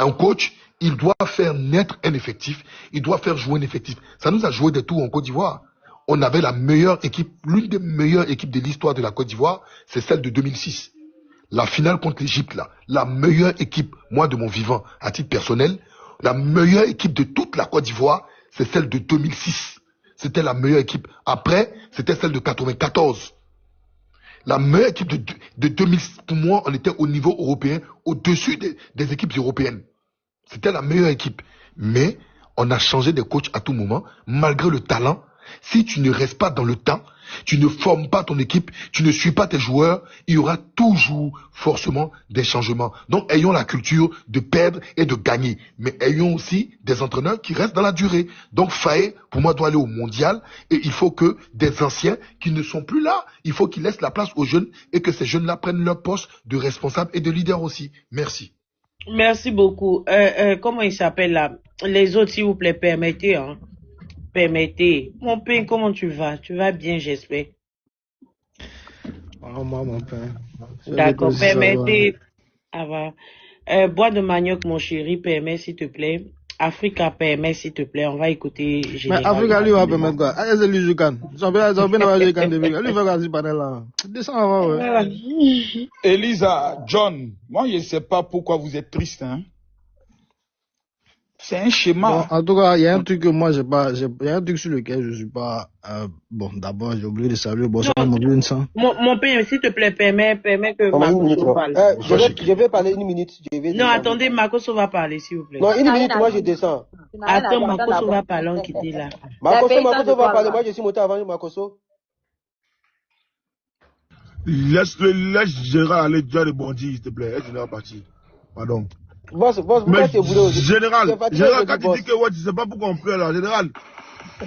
Un coach, il doit faire naître un effectif, il doit faire jouer un effectif. Ça nous a joué des tours en Côte d'Ivoire. On avait la meilleure équipe, l'une des meilleures équipes de l'histoire de la Côte d'Ivoire, c'est celle de 2006. La finale contre l'Égypte, là, la meilleure équipe, moi de mon vivant, à titre personnel, la meilleure équipe de toute la Côte d'Ivoire, c'est celle de 2006. C'était la meilleure équipe. Après, c'était celle de 94. La meilleure équipe de 2006, pour moi, on était au niveau européen, au-dessus des équipes européennes. C'était la meilleure équipe. Mais on a changé de coach à tout moment, malgré le talent. Si tu ne restes pas dans le temps, tu ne formes pas ton équipe, tu ne suis pas tes joueurs, il y aura toujours forcément des changements. Donc ayons la culture de perdre et de gagner. Mais ayons aussi des entraîneurs qui restent dans la durée. Donc Faye, pour moi, doit aller au mondial et il faut que des anciens qui ne sont plus là, il faut qu'ils laissent la place aux jeunes et que ces jeunes-là prennent leur poste de responsable et de leader aussi. Merci. Merci beaucoup. Comment il s'appelle là? Les autres, s'il vous plaît, permettez, hein. Permettez. Mon père, comment tu vas? Tu vas bien, j'espère. Oh, moi, mon père. D'accord, permettez. Bois de manioc, mon chéri, permets, s'il te plaît. Africa, permets, s'il te plaît. On va écouter. Mais Africa, lui, va permettre quoi? Ah, c'est lui, je gagne. Ils ont bien avoir Jukan de Lui, il va gagner ce panel-là. Descends avant, ouais. Elisa, John, moi, je ne sais pas pourquoi vous êtes triste, hein. C'est un schéma. Bon, en tout cas, il y a un truc que moi, il y a un truc sur lequel je suis pas, bon, d'abord, j'ai oublié de saluer Bonsoir, mon Vincent. Mon père, s'il te plaît, permets que Makoso parle. Je vais parler une minute. Non, attendez, Makoso va parler, s'il vous plaît. Non, une minute, moi, je descends. Attends, Makoso va parler, on quitte là. Makoso va parler, moi, je suis monté avant Makoso. Laisse Gérard aller déjà le bondi, s'il te plaît. Laisse Gérard partir. Pardon. Boss, mais général, quand tu dis que ouais, tu sais pas pourquoi on pleure là, général, il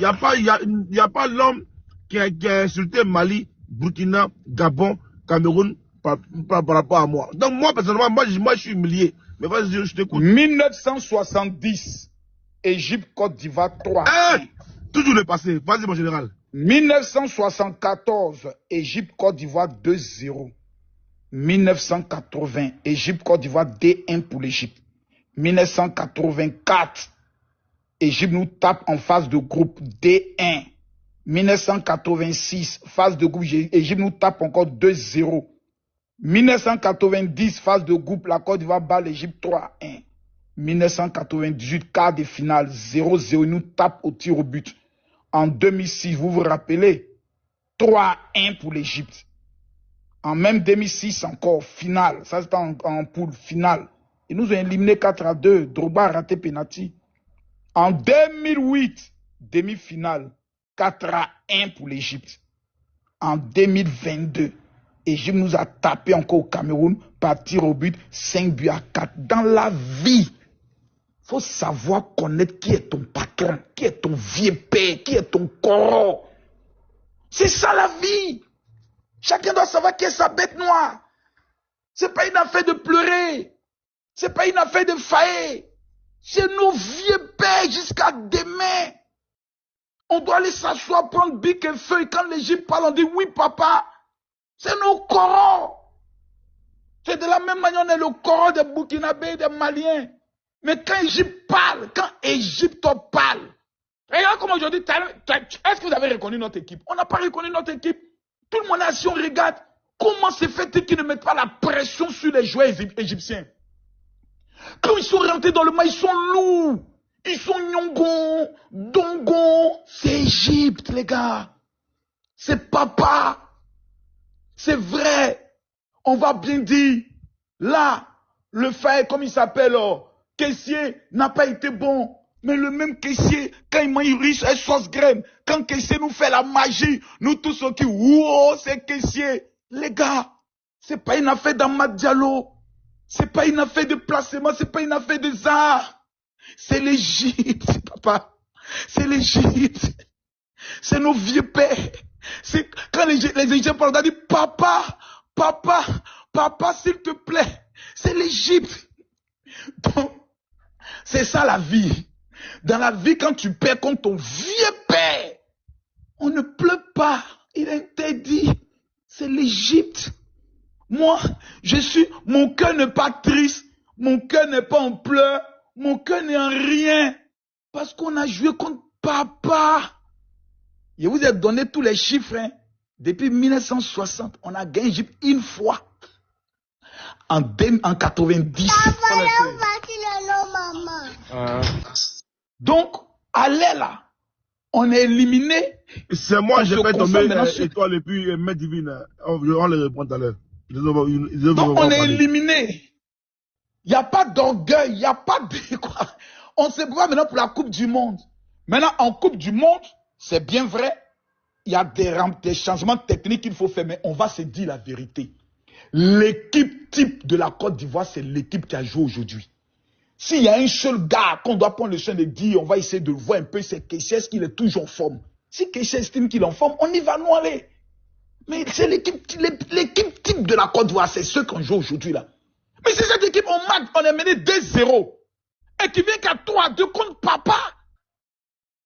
n'y a pas l'homme qui a insulté Mali, Burkina, Gabon, Cameroun par rapport à moi. Donc moi, personnellement, moi je suis humilié. Mais vas-y, je t'écoute. 1970, Égypte, Côte d'Ivoire 3. Toujours le passé. Vas-y, mon général. 1974, Égypte, Côte d'Ivoire 2-0. 1980, Égypte, Côte d'Ivoire D1 pour l'Égypte. 1984, Égypte nous tape en phase de groupe D1. 1986, phase de groupe, Égypte nous tape encore 2-0. 1990, phase de groupe, la Côte d'Ivoire bat l'Égypte 3-1. 1998, quart de finale 0-0, il nous tape au tir au but. En 2006, vous vous rappelez, 3-1 pour l'Égypte. En même 2006 encore, finale. Ça c'était en poule finale. Ils nous ont éliminé 4-2. Drogba a raté penalty. En 2008, demi-finale, 4-1 pour l'Égypte. En 2022, l'Égypte nous a tapé encore au Cameroun par tir au but, 5-4. Dans la vie, il faut savoir connaître qui est ton patron, qui est ton vieux père, qui est ton corps. C'est ça la vie. Chacun doit savoir qui est sa bête noire. C'est pas une affaire de pleurer. C'est pas une affaire de faillir. C'est nos vieux pères jusqu'à demain. On doit aller s'asseoir, prendre bic et feuille. Quand l'Égypte parle, on dit oui, papa. C'est nos corons. C'est de la même manière, on est le coron des Burkinabés, des Maliens. Mais quand Égypte parle, regarde comment aujourd'hui, est-ce que vous avez reconnu notre équipe? On n'a pas reconnu notre équipe. Tout le monde est assis, on regarde. Comment c'est fait qu'ils ne mettent pas la pression sur les joueurs égyptiens? Quand ils sont rentrés dans le match, ils sont lourds. Ils sont Nyongon, Dongon. C'est Égypte, les gars. C'est papa. C'est vrai. On va bien dire. Là, le fait, comme il s'appelle, caissier, n'a pas été bon. Mais le même caissier, quand il mange riche et sauce graine, quand caissier nous fait la magie, nous tous ceux qui, wow, c'est caissier. Les gars, c'est pas une affaire d'Amad Diallo. C'est pas une affaire de placement, c'est pas une affaire de Zahar. C'est l'Égypte, papa. C'est l'Égypte. C'est nos vieux pères. C'est quand les Égyptiens parlent, on dit papa, papa, papa, s'il te plaît. C'est l'Égypte. Donc, c'est ça la vie. Dans la vie, quand tu perds contre ton vieux père, on ne pleure pas. Il est interdit. C'est l'Égypte. Moi, mon cœur n'est pas triste. Mon cœur n'est pas en pleurs. Mon cœur n'est en rien. Parce qu'on a joué contre papa. Je vous ai donné tous les chiffres. Hein. Depuis 1960, on a gagné Égypte une fois. En 90. Donc, allez là. On est éliminé. C'est moi, j'ai fait tomber l'étoile et puis Mère Divine. On les répond tout à l'heure. Donc, on est éliminé. Il n'y a pas d'orgueil, il n'y a pas de quoi. On se prépare maintenant pour la Coupe du Monde. Maintenant, en Coupe du Monde, c'est bien vrai, il y a des changements techniques qu'il faut faire, mais on va se dire la vérité. L'équipe type de la Côte d'Ivoire, c'est l'équipe qui a joué aujourd'hui. S'il y a un seul gars qu'on doit prendre le soin de dire, on va essayer de voir un peu, c'est Keïssa, est-ce qu'il est toujours en forme? Si Keïssa estime qu'il est en forme, on y va nous aller. Mais c'est l'équipe type de la Côte d'Ivoire, c'est ceux qu'on joue aujourd'hui là. Mais c'est cette équipe, on est mené 2-0. Et qui vient qu'à 3-2 contre papa.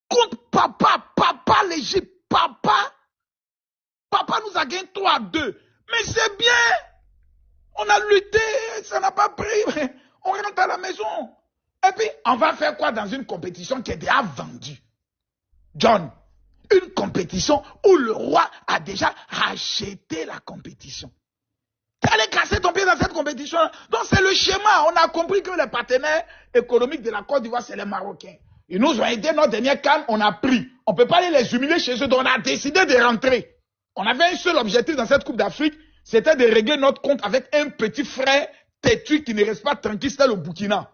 Contre papa l'Égypte, papa nous a gagné 3-2. Mais c'est bien. On a lutté, ça n'a pas pris. On rentre à la maison. Et puis, on va faire quoi dans une compétition qui est déjà vendue? John, une compétition où le roi a déjà racheté la compétition. Tu allais casser ton pied dans cette compétition. Donc c'est le schéma. On a compris que les partenaires économiques de la Côte d'Ivoire, c'est les Marocains. Ils nous ont aidé notre dernière CAN, on a pris. On ne peut pas aller les humilier chez eux, donc on a décidé de rentrer. On avait un seul objectif dans cette Coupe d'Afrique, c'était de régler notre compte avec un petit frère têtu qui ne reste pas tranquille, c'était le Burkina.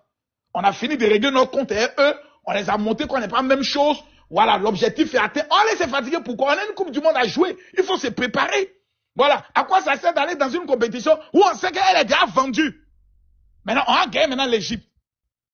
On a fini de régler notre compte et eux, on les a montés qu'on n'est pas la même chose. Voilà, l'objectif est atteint. On laisse se fatiguer, pourquoi? On a une Coupe du Monde à jouer. Il faut se préparer. Voilà, à quoi ça sert d'aller dans une compétition où on sait qu'elle est déjà vendue? Maintenant, on a gagné maintenant l'Égypte.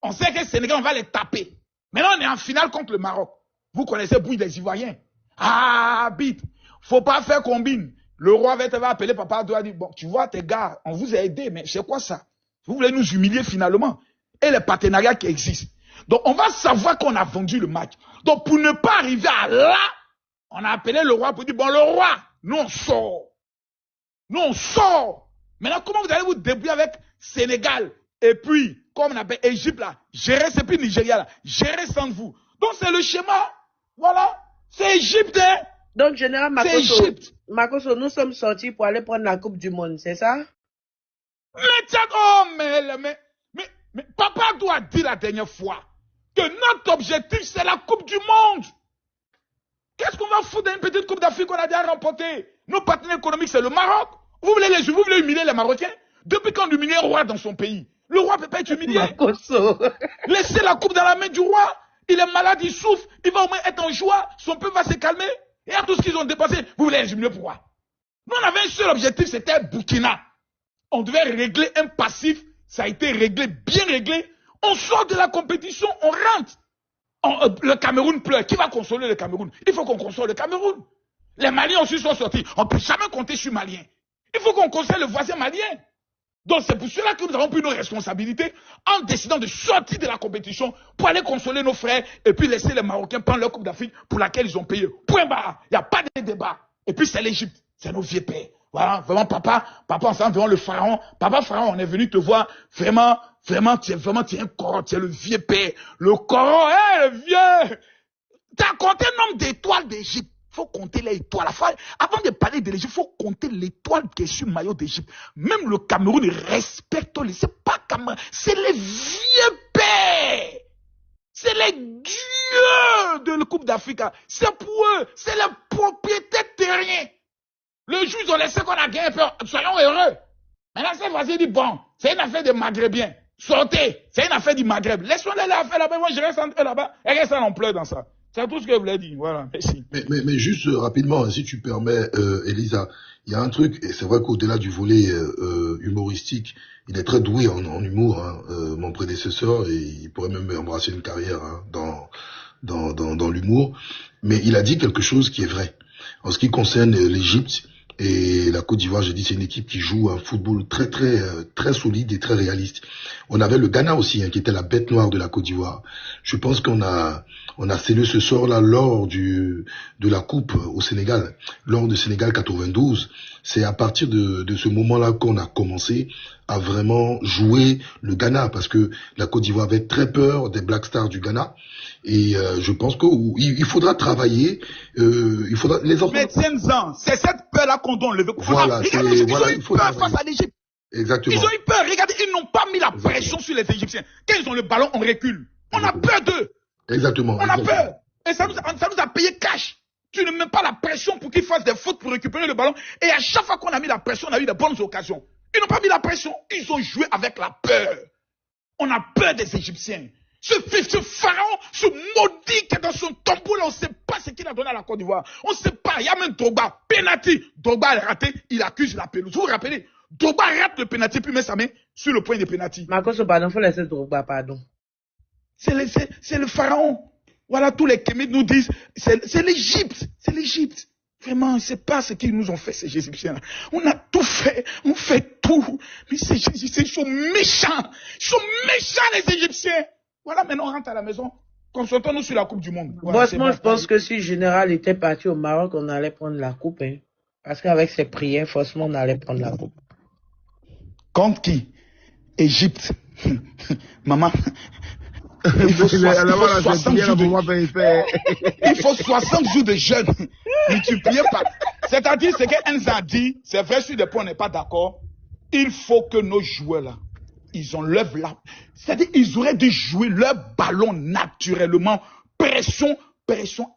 On sait que le Sénégal, on va les taper. Maintenant, on est en finale contre le Maroc. Vous connaissez Bouille des Ivoiriens. Ah, bite. Faut pas faire combine. Le roi va appeler papa, doit dire, bon, tu vois, tes gars, on vous a aidé, mais c'est quoi ça? Vous voulez nous humilier finalement? Et les partenariats qui existent. Donc, on va savoir qu'on a vendu le match. Donc, pour ne pas arriver à là, on a appelé le roi pour dire, bon, le roi, nous on sort. Nous, on sort. Maintenant, comment vous allez vous débrouiller avec Sénégal et puis, comme on appelle Égypte là, gérer ce pays Nigeria là, gérer sans vous. Donc, c'est le schéma. Voilà. C'est Égypte, hein. Donc, général Makoso, nous sommes sortis pour aller prendre la Coupe du Monde, c'est ça? Mais papa doit dire la dernière fois que notre objectif, c'est la Coupe du Monde. Qu'est-ce qu'on va foutre dans une petite Coupe d'Afrique qu'on a déjà remportée? Nos partenaires économiques, c'est le Maroc. Vous voulez humilier les Marocains? Depuis quand on humilie un roi dans son pays? Le roi ne peut pas être humilié. Laissez la coupe dans la main du roi. Il est malade, il souffre. Il va au moins être en joie. Son peuple va se calmer. Et à tout ce qu'ils ont dépensé, vous voulez les humilier pourquoi? Nous, on avait un seul objectif, c'était Burkina. On devait régler un passif. Ça a été réglé, bien réglé. On sort de la compétition, on rentre. Le Cameroun pleure. Qui va consoler le Cameroun? Il faut qu'on console le Cameroun. Les Maliens aussi sont sortis. On ne peut jamais compter sur Maliens. Il faut qu'on console le voisin malien. Donc c'est pour cela que nous avons pris nos responsabilités en décidant de sortir de la compétition pour aller consoler nos frères et puis laisser les Marocains prendre leur Coupe d'Afrique pour laquelle ils ont payé. Point barre. Il n'y a pas de débat. Et puis c'est l'Égypte. C'est nos vieux pères. Voilà, vraiment papa, on s'en devant le pharaon. Papa pharaon, on est venu te voir. Vraiment, tu es un coran, tu es le vieux père. Le coran, le vieux. Tu as compté le nombre d'étoiles d'Égypte. Il faut compter les étoiles. Avant de parler de l'Égypte, il faut compter l'étoile qui est sur le maillot d'Égypte. Même le Cameroun respecte les. C'est pas Cameroun, c'est les vieux pères. C'est les dieux de la Coupe d'Afrique. C'est pour eux. C'est les propriétaires terriens. Le jour où ils ont laissé qu'on a gagné, soyons heureux. Maintenant, cette fois-ci, dit bon, c'est une affaire de Maghrébiens. Sortez, c'est une affaire du Maghreb. Laissons-les la faire là-bas. Moi, je reste entre eux là-bas. Et reste en pleurs dans ça. C'est tout ce que je voulais dire. Voilà, merci. Mais juste rapidement, si tu permets, Elisa, il y a un truc, et c'est vrai qu'au-delà du volet humoristique, il est très doué en humour, hein, mon prédécesseur, et il pourrait même embrasser une carrière hein, dans l'humour. Mais il a dit quelque chose qui est vrai. En ce qui concerne l'Égypte et la Côte d'Ivoire, j'ai dit c'est une équipe qui joue un football très solide et très réaliste. On avait le Ghana aussi, hein, qui était la bête noire de la Côte d'Ivoire. Je pense qu'on a On a scellé ce sort-là lors de la Coupe au Sénégal, lors de Sénégal 92. C'est à partir de ce moment-là qu'on a commencé à vraiment jouer le Ghana, parce que la Côte d'Ivoire avait très peur des Black Stars du Ghana. Et je pense qu'il faudra travailler, il faudra les enfants. Médecins, c'est cette peur-là qu'on doit enlever. Voilà, regardez, ils ont eu peur face à l'Égypte. Exactement. Ils ont eu peur. Regardez, ils n'ont pas mis la pression sur les Égyptiens. Quand ils ont le ballon, on recule. On a peur d'eux. Exactement. On a peur. Et ça nous a payé cash. Tu ne mets pas la pression pour qu'ils fassent des fautes pour récupérer le ballon. Et à chaque fois qu'on a mis la pression, on a eu de bonnes occasions. Ils n'ont pas mis la pression. Ils ont joué avec la peur. On a peur des Égyptiens. Ce pharaon, ce maudit qui est dans son tombeau là, on ne sait pas ce qu'il a donné à la Côte d'Ivoire. On ne sait pas. Il y a même Drogba. Penalty. Drogba a raté. Il accuse la pelouse. Vous vous rappelez? Drogba rate le penalty puis met sa main sur le point de penalty. Marcos, pardon, il faut laisser Drogba, pardon. C'est le pharaon. Voilà, tous les Kémites nous disent, c'est l'Égypte. C'est l'Égypte. Vraiment, c'est pas ce qu'ils nous ont fait, ces Égyptiens. On a tout fait. On fait tout. Mais ces Égyptiens, ils sont méchants. Ils sont méchants, les Égyptiens. Voilà, maintenant on rentre à la maison. Concentrons-nous sur la Coupe du Monde. Voilà, moi, je pense que si le général était parti au Maroc, on allait prendre la coupe. Hein. Parce qu'avec ses prières, forcément, on allait prendre la coupe. Contre qui? Égypte. Maman. Il faut 60 jours de jeûne. Multiplié par. C'est-à-dire, ce qu'Enza a dit, c'est vrai, sur des points, on n'est pas d'accord. Il faut que nos joueurs là, ils enlèvent là. C'est-à-dire, ils auraient dû jouer leur ballon naturellement. Pression.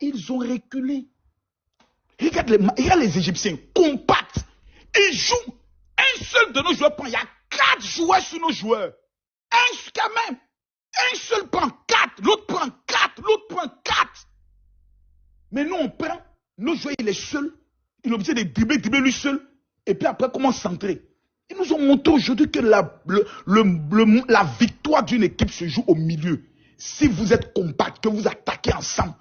Ils ont reculé. Regarde les Égyptiens, compacts. Ils jouent. Un seul de nos joueurs prend. Il y a 4 joueurs sur nos joueurs. Quand même. Un seul prend 4, l'autre prend 4, l'autre prend 4. Mais nous, on prend, nos joueurs, il est seul. Il est obligé de dribbler lui seul. Et puis après, comment centrer? Ils nous ont montré aujourd'hui que la victoire d'une équipe se joue au milieu. Si vous êtes compact, que vous attaquez ensemble,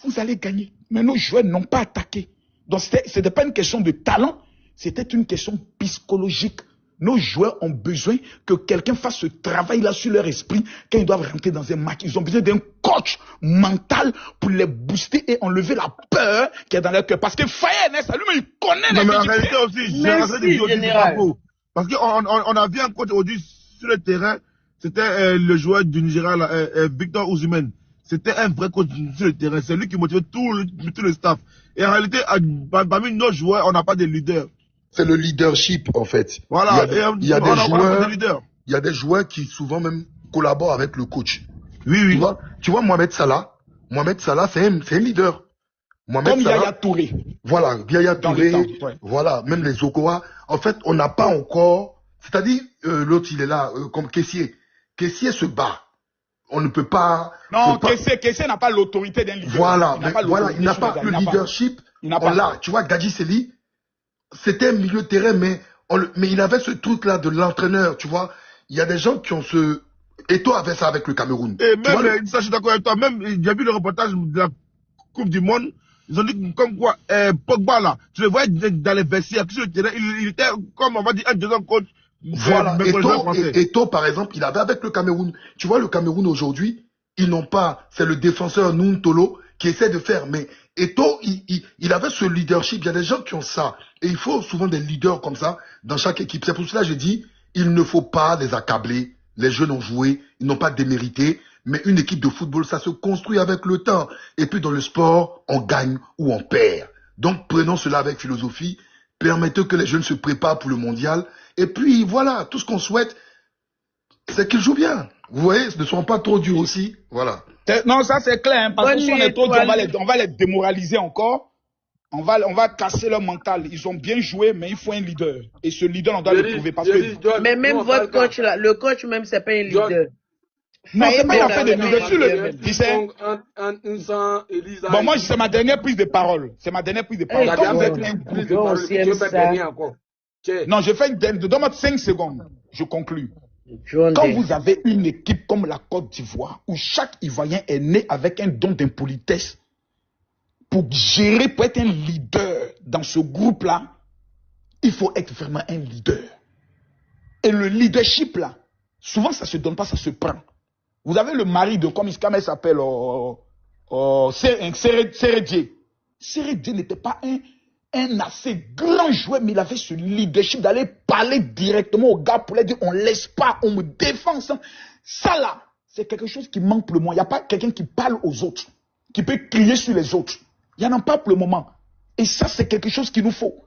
vous allez gagner. Mais nos joueurs n'ont pas attaqué. Donc, ce n'était pas une question de talent, c'était une question psychologique. Nos joueurs ont besoin que quelqu'un fasse ce travail-là sur leur esprit quand ils doivent rentrer dans un match. Ils ont besoin d'un coach mental pour les booster et enlever la peur qui est dans leur cœur. Parce que Faye, lui, il connaît les en réalité aussi, parce qu'on a vu un coach aujourd'hui sur le terrain, c'était le joueur du Nigeria, Victor Osimhen. C'était un vrai coach sur le terrain. C'est lui qui motivait tout le staff. Et en réalité, parmi nos joueurs, on n'a pas de leader. C'est le leadership, en fait. Voilà. Il y a des joueurs qui souvent même collaborent avec le coach. Oui. Tu vois Mohamed Salah, c'est un leader. Comme Yaya Touré. Voilà, Yaya Touré. Voilà, même les Okoa. En fait, on n'a pas encore, c'est-à-dire, l'autre, il est là, comme Kessié. Kessié se bat. On ne peut pas. Non, Kessié n'a pas l'autorité d'un leader. Voilà, il n'a pas le leadership. Il n'a pas. Là, tu vois, Gadji Seli, c'était un milieu de terrain, mais il avait ce truc-là de l'entraîneur, tu vois. Il y a des gens qui ont ce... Eto'o avait ça avec le Cameroun. Et même, ça, je suis d'accord avec toi, même, j'ai vu le reportage de la Coupe du Monde, ils ont dit comme quoi, Pogba là, tu le voyais dans les vestiaires, sur le terrain, il était comme, on va dire, un deuxième coach. Voilà, Eto'o, par exemple, il avait avec le Cameroun. Tu vois, le Cameroun aujourd'hui, ils n'ont pas, c'est le défenseur Nuntolo qui essaie de faire, mais Eto'o, il avait ce leadership. Il y a des gens qui ont ça. Et il faut souvent des leaders comme ça dans chaque équipe. C'est pour cela que je dis, il ne faut pas les accabler. Les jeunes ont joué, ils n'ont pas démérité. Mais une équipe de football, ça se construit avec le temps. Et puis dans le sport, on gagne ou on perd. Donc prenons cela avec philosophie. Permettez que les jeunes se préparent pour le mondial. Et puis voilà, tout ce qu'on souhaite, c'est qu'ils jouent bien. Vous voyez, ne sont pas trop durs aussi. Voilà. Non, ça c'est clair, hein, parce que si on est trop dur, on va les démoraliser encore. On va casser leur mental. Ils ont bien joué, mais il faut un leader. Et ce leader, on doit le trouver. Parce que... Mais même votre coach là, le coach même, c'est pas un leader. Non, c'est pas une affaire de leader. Tu sais. Bon, moi, c'est ma dernière prise de parole. C'est ma dernière prise de parole. Quand vous êtes un groupe, non, je fais donne-moi 5 secondes. Je conclus. Quand vous avez une équipe comme la Côte d'Ivoire, où chaque Ivoirien est né avec un don d'impolitesse, pour gérer, pour être un leader dans ce groupe-là, il faut être vraiment un leader. Et le leadership, là, souvent, ça ne se donne pas, ça se prend. Vous avez le mari de, comment il s'appelle, Sérédier. Sérédier n'était pas un assez grand joueur, mais il avait ce leadership d'aller parler directement aux gars pour leur dire on laisse pas, on me défend. Ça là, c'est quelque chose qui manque pour le moment. Il n'y a pas quelqu'un qui parle aux autres, qui peut crier sur les autres. Il n'y en a pas pour le moment. Et ça, c'est quelque chose qu'il nous faut.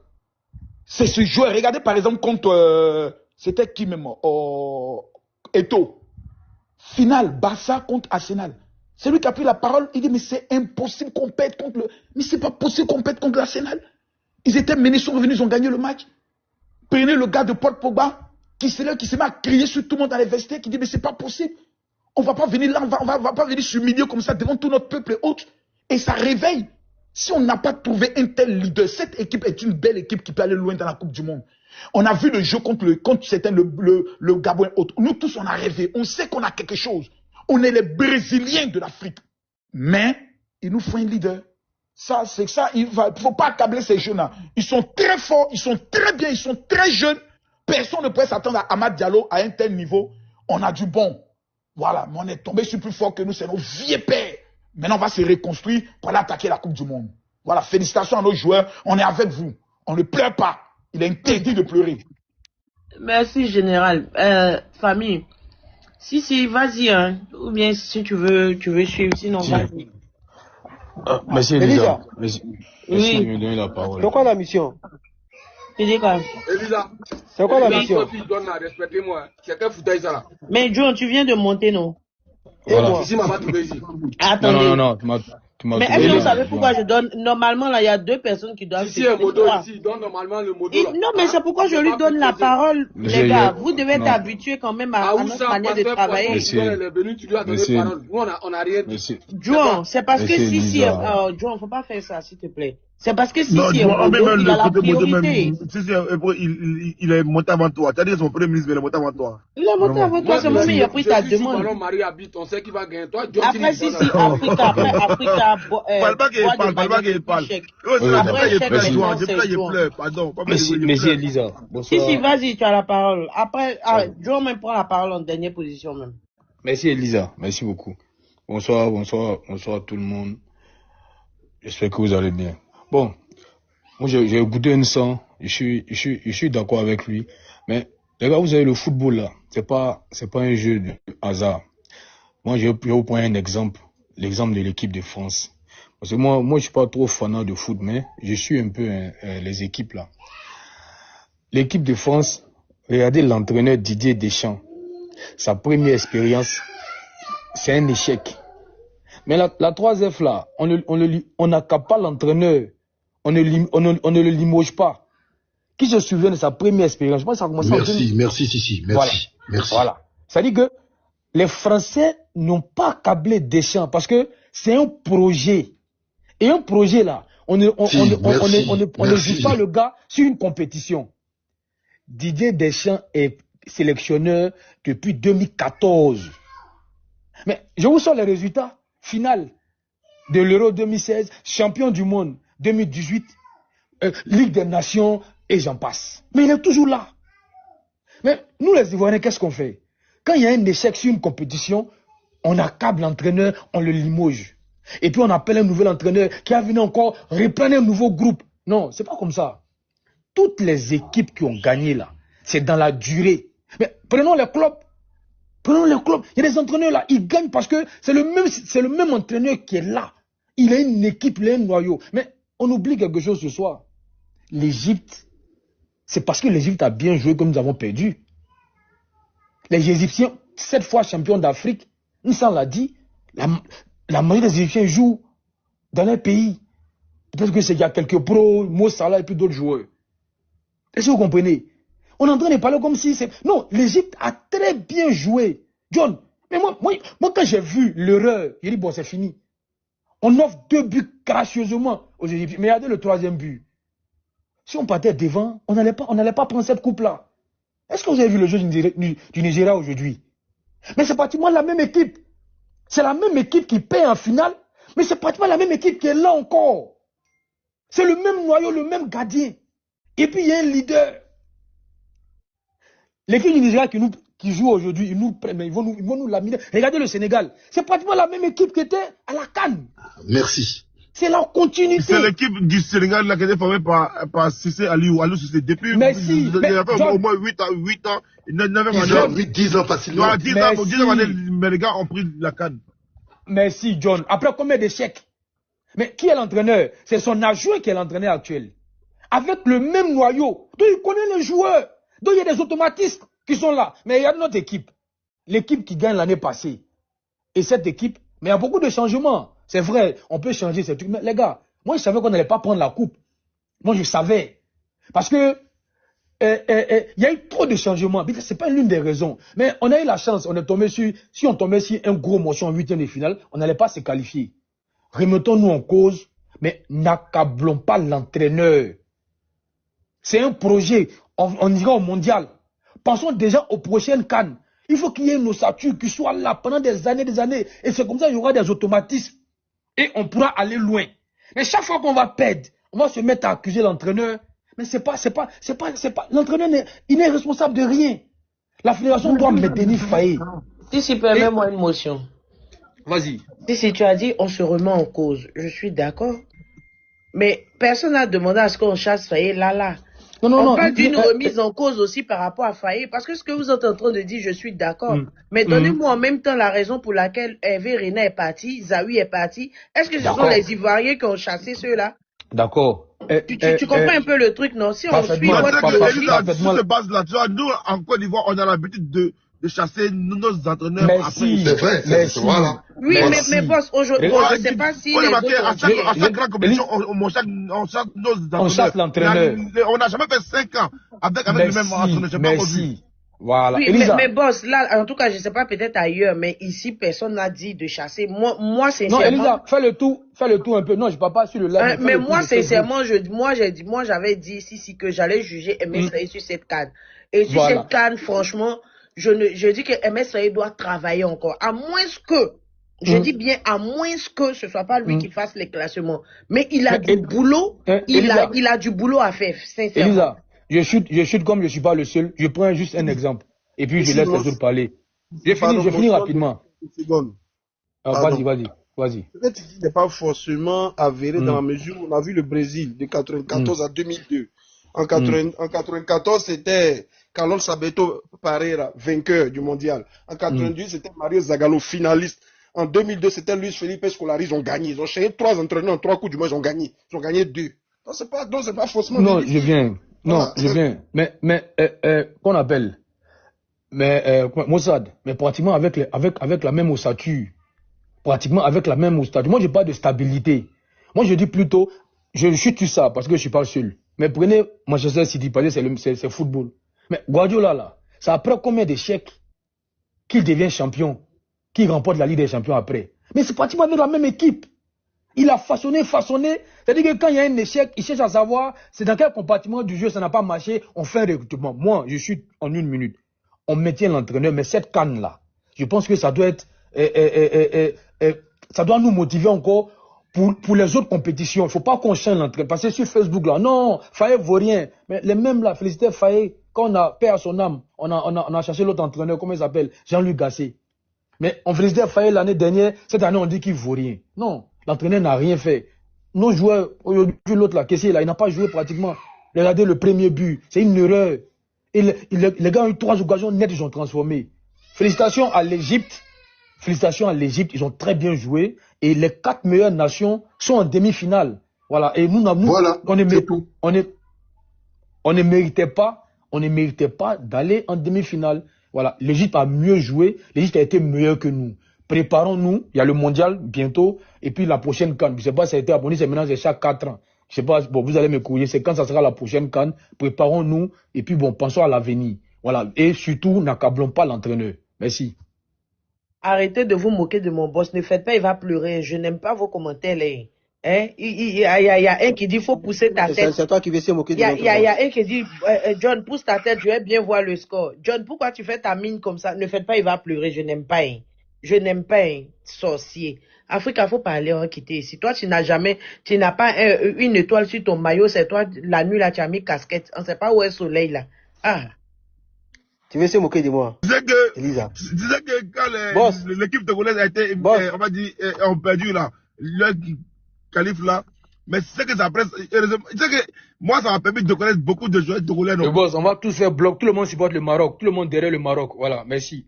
C'est ce joueur. Regardez par exemple contre, c'était qui même Eto'o. Finale, Barça contre Arsenal. C'est lui qui a pris la parole. Il dit, mais c'est impossible qu'on perde contre le... Mais c'est pas possible qu'on perde contre l'Arsenal. Ils étaient menés, ils sont revenus, ils ont gagné le match. Prenez le gars de Paul Pogba, qui se met à crier sur tout le monde dans les vestiaires, qui dit, mais c'est pas possible. On va pas venir là, on va pas venir s'humilier comme ça devant tout notre peuple et autres. Et ça réveille. Si on n'a pas trouvé un tel leader, cette équipe est une belle équipe qui peut aller loin dans la Coupe du Monde. On a vu le jeu contre certains, le Gabon et autres. Nous tous, on a rêvé. On sait qu'on a quelque chose. On est les Brésiliens de l'Afrique. Mais il nous faut un leader. Ça, c'est ça. Il ne faut pas accabler ces jeunes-là. Ils sont très forts, ils sont très bien, ils sont très jeunes. Personne ne pourrait s'attendre à Amad Diallo à un tel niveau. On a du bon. Voilà, mais on est tombé sur plus fort que nous, c'est nos vieux pères. Maintenant, on va se reconstruire pour aller attaquer la Coupe du Monde. Voilà, félicitations à nos joueurs. On est avec vous. On ne pleure pas. Il est interdit de pleurer. Merci, général. Famille, si, vas-y, hein. Ou bien si tu veux suivre, sinon vas-y. Merci, Elisa. Merci de me donner la parole. C'est quoi la mission? Elisa, c'est quoi la mission? Mais John, tu viens de monter, non? Voilà. Attendez. Non, mais est-ce que vous savez pourquoi je donne... Normalement, là, il y a deux personnes qui doivent... Ici, un modo, ici, donne normalement le modo. Non, mais c'est pourquoi je lui donne la parole, les gars. Vous devez être habitués quand même à notre manière de travailler. John, c'est parce que si... John, faut pas faire ça, s'il te plaît. C'est parce que si il a la priorité. Il est monté avant toi. Tu as dit son premier ministre, il est monté avant toi. Il est monté avant toi, c'est moi, mais il a pris ta demande. On sait qui va gagner. Toi, après, si, Africa, Merci, Elisa. Bonsoir. Si, vas-y, tu as la parole. Après, John même prend la parole en dernière position même. Merci, Elisa. Merci beaucoup. Bonsoir à tout le monde. J'espère que vous allez bien. Bon, moi j'ai écouté un son, je suis d'accord avec lui, mais les gars, vous avez le football là, c'est pas un jeu de hasard. Moi je vais vous prendre un exemple, l'exemple de l'équipe de France. Parce que moi je suis pas trop fanat de foot, mais je suis un peu les équipes là. L'équipe de France, regardez l'entraîneur Didier Deschamps, sa première expérience, c'est un échec. Mais la 3F là, on n'accapare pas l'entraîneur, on ne le limoge pas. Qui se souvient de sa première expérience? Je pense que ça a commencé Merci, Sissi. Merci. Voilà. Ça dit que les Français n'ont pas câblé Deschamps parce que c'est un projet. Et un projet là, on ne juge pas le gars sur une compétition. Didier Deschamps est sélectionneur depuis 2014. Mais je vous sors les résultats. Finale de l'Euro 2016, champion du monde 2018, Ligue des Nations, et j'en passe. Mais il est toujours là. Mais nous les Ivoiriens, qu'est-ce qu'on fait? Quand il y a un échec sur une compétition, on accable l'entraîneur, on le limoge. Et puis on appelle un nouvel entraîneur qui a venu encore reprendre un nouveau groupe. Non, c'est pas comme ça. Toutes les équipes qui ont gagné là, c'est dans la durée. Mais prenons les clubs. Prenons les clubs. Il y a des entraîneurs là, ils gagnent parce que c'est le même entraîneur qui est là. Il a une équipe, il a un noyau. Mais on oublie quelque chose ce soir. L'Égypte, c'est parce que l'Égypte a bien joué que nous avons perdu. Les Égyptiens, 7 fois champions d'Afrique, Nissan l'a dit, la majorité des Égyptiens jouent dans leur pays. Peut-être qu'il y a quelques pros, Mo Salah et puis d'autres joueurs. Est-ce que vous comprenez? On est en train de parler comme si c'est... Non, l'Égypte a très bien joué. John, mais moi quand j'ai vu l'erreur, j'ai dit, bon, c'est fini. On offre 2 buts gracieusement aux Égyptiens. Mais regardez le 3e but. Si on partait devant, on n'allait pas prendre cette coupe-là. Est-ce que vous avez vu le jeu du Nigeria aujourd'hui? Mais c'est pratiquement la même équipe. C'est la même équipe qui paie en finale, mais c'est pratiquement la même équipe qui est là encore. C'est le même noyau, le même gardien. Et puis il y a un leader. L'équipe du Nigeria qui jouent aujourd'hui, ils vont nous laminer. Regardez le Sénégal. C'est pratiquement la même équipe qui était à la CAN. Merci. C'est la continuité. C'est l'équipe du Sénégal là, qui a été formée par Cissé Aliou Cissé. Depuis, Merci. il a fait au moins 8 ans, 10 ans facilement. 10 ans, mais les gars ont pris la CAN. Merci, John. Après combien d'échecs? Mais qui est l'entraîneur? C'est son adjoint qui est l'entraîneur actuel. Avec le même noyau. Donc il connaît les joueurs. Donc il y a des automatismes qui sont là. Mais il y a notre équipe. L'équipe qui gagne l'année passée. Et cette équipe, mais il y a beaucoup de changements. C'est vrai, on peut changer ces trucs. Mais les gars, moi je savais qu'on n'allait pas prendre la coupe. Moi je savais. Parce que il y a eu trop de changements. C'est pas l'une des raisons. Mais on a eu la chance. On est tombé sur, si on tombait sur un gros motion en 8e de finale, on n'allait pas se qualifier. Remettons-nous en cause, mais n'accablons pas l'entraîneur. C'est un projet. On ira au mondial. Pensons déjà aux prochaines CAN. Il faut qu'il y ait une ossature qui soit là pendant des années, des années. Et c'est comme ça qu'il y aura des automatismes. Et on pourra aller loin. Mais chaque fois qu'on va perdre, on va se mettre à accuser l'entraîneur. Mais c'est pas, l'entraîneur, il n'est responsable de rien. La fédération doit maintenir Faye. Si, permets-moi une motion. Vas-y. Si tu as dit, on se remet en cause. Je suis d'accord. Mais personne n'a demandé à ce qu'on chasse Faye là. On parle d'une remise en cause aussi par rapport à Faye. Parce que ce que vous êtes en train de dire, je suis d'accord. Mais donnez-moi en même temps la raison pour laquelle Hervé Renard est parti, Zawi est parti. Est-ce que ce sont les Ivoiriens qui ont chassé ceux-là? D'accord. Tu comprends un peu le truc, non? Si on suit se base là-dessus, nous, en Côte d'Ivoire, on a l'habitude de chasser nos entraîneurs après. C'est vrai, c'est voilà. Oui, mais boss, aujourd'hui, je ne sais pas si à chaque grande compétition, on chasse nos entraîneurs. On chasse l'entraîneur. On n'a jamais fait 5 ans avec le même entraîneur. Merci. Voilà. Oui, mais boss, là, en tout cas, je ne sais pas, peut-être ailleurs, mais ici, personne n'a dit de chasser. Moi, sincèrement. Non, Elisa, fais le tout un peu. Non, je ne parle pas sur le live. Mais moi, sincèrement, moi, j'avais dit ici que j'allais juger MS Faye sur cette canne. Et sur cette canne, franchement, je dis que MS Faye doit travailler encore. À moins que, je dis bien, à moins que ce soit pas lui qui fasse les classements. Mais il a du boulot, il a du boulot à faire, sincèrement. Elisa. Je chute comme je ne suis pas le seul. Je prends juste un exemple. Et puis je laisse les autres parler. Je finis rapidement. Vas-y. Peut-être qu'il n'est pas forcément avéré dans la mesure où on a vu le Brésil de 1994 à 2002. En 1994, c'était Carlos Alberto Parreira, vainqueur du mondial. En 1998, c'était Mario Zagallo, finaliste. En 2002, c'était Luis Felipe Scolari. Ils ont gagné. Ils ont changé 3 entraîneurs en 3 coups du mois. Ils ont gagné. Ils ont gagné 2. Donc, c'est pas forcément. Non, je viens. Non, je viens. Mais, qu'on appelle, Mossad, mais pratiquement avec la même ossature. Pratiquement avec la même ossature. Moi, je parle de stabilité. Moi, je dis plutôt, je chute sur ça parce que je suis pas seul. Mais prenez Manchester City, parce que c'est football. Mais Guardiola, là, c'est après combien d'échecs qu'il devient champion, qu'il remporte la Ligue des Champions après. Mais c'est pratiquement avec la même équipe. Il a façonné. C'est-à-dire que quand il y a un échec, il cherche à savoir c'est dans quel compartiment du jeu ça n'a pas marché, on fait un recrutement. Moi, je suis en 1 minute. On maintient l'entraîneur, mais cette canne-là, je pense que ça doit être, ça doit nous motiver encore pour les autres compétitions. Il ne faut pas qu'on change l'entraîneur. Parce que sur Facebook, là, non, Faye vaut rien. Mais les mêmes là, féliciter Faye, quand on a paix à son âme, on a cherché l'autre entraîneur, comment il s'appelle? Jean-Luc Gasset. Mais on félicitait Faye l'année dernière, cette année on dit qu'il vaut rien. Non. L'entraîneur n'a rien fait. Nos joueurs, aujourd'hui, l'autre là, Kessié, là, il n'a pas joué pratiquement. Regardez le premier but. C'est une erreur. Et les gars ont eu 3 occasions nettes, ils ont transformé. Félicitations à l'Égypte. Ils ont très bien joué. Et les 4 meilleures nations sont en demi-finale. Voilà. Et nous, voilà, on ne méritait pas d'aller en demi-finale. Voilà. L'Égypte a mieux joué. L'Égypte a été meilleure que nous. Préparons-nous, il y a le mondial bientôt, et puis la prochaine CAN. Je ne sais pas si ça a été abonné, c'est maintenant, c'est chaque 4 ans. Je ne sais pas, bon, vous allez me courrier, c'est quand ça sera la prochaine CAN. Préparons-nous, et puis bon, pensons à l'avenir. Voilà. Et surtout, n'accablons pas l'entraîneur. Merci. Arrêtez de vous moquer de mon boss. Ne faites pas, il va pleurer. Je n'aime pas vos commentaires, là. Hein? Il y a un qui dit, faut pousser ta tête. C'est toi qui veux se moquer de mon boss. Il y a un qui dit, John, pousse ta tête, je vais bien voir le score. John, pourquoi tu fais ta mine comme ça? Ne faites pas, il va pleurer. Je n'aime pas, hein. Je n'aime pas un sorcier. Africa, faut pas aller en quitter ici. Toi, tu n'as pas une étoile sur ton maillot, c'est toi, la nuit là, tu as mis casquette. On sait pas où est le soleil là. Ah. Tu veux se moquer de moi? Tu sais que, Elisa. tu sais que quand l'équipe togolaise a été, on va dire, ont perdu là, leur qualif là, mais c'est que ça presse, tu sais que moi ça m'a permis de connaître beaucoup de joueurs togolais. Le boss, on va tous faire bloc, tout le monde supporte le Maroc, tout le monde derrière le Maroc, voilà, merci.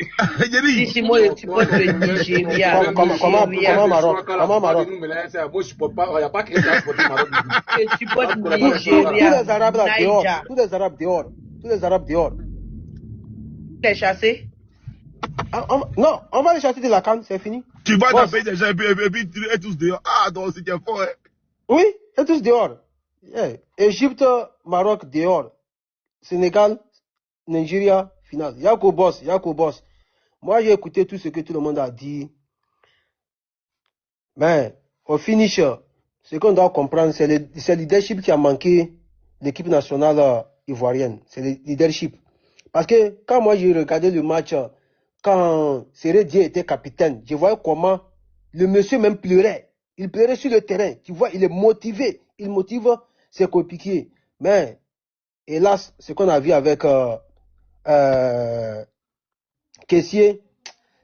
Si moi je supporte le Nigeria. Comment Maroc? Comment Maroc? Moi je supporte pas, il n'y a pas quelqu'un qui supporte le Maroc. Je supporte le Nigeria. Tous les Arabes là dehors, tous les Arabes dehors, tous les Arabes dehors. T'es chassé? Non, on va les chasser de la CAN, c'est fini. Tu vas dans le pays des gens et puis tu es tous dehors. Ah, donc c'est qu'il faut, hein. Oui, ils sont tous dehors. Yeah. Égypte, Maroc dehors. Sénégal, Nigeria, finale. Yako boss. Moi, j'ai écouté tout ce que tout le monde a dit. Mais, au finish, ce qu'on doit comprendre, c'est le leadership qui a manqué l'équipe nationale ivoirienne. C'est le leadership. Parce que quand moi j'ai regardé le match, quand Sérédié était capitaine, je voyais comment le monsieur même pleurait. Il pleurait sur le terrain. Tu vois, il est motivé. Il motive ses coéquipiers. Mais, hélas, ce qu'on a vu avec Kessié,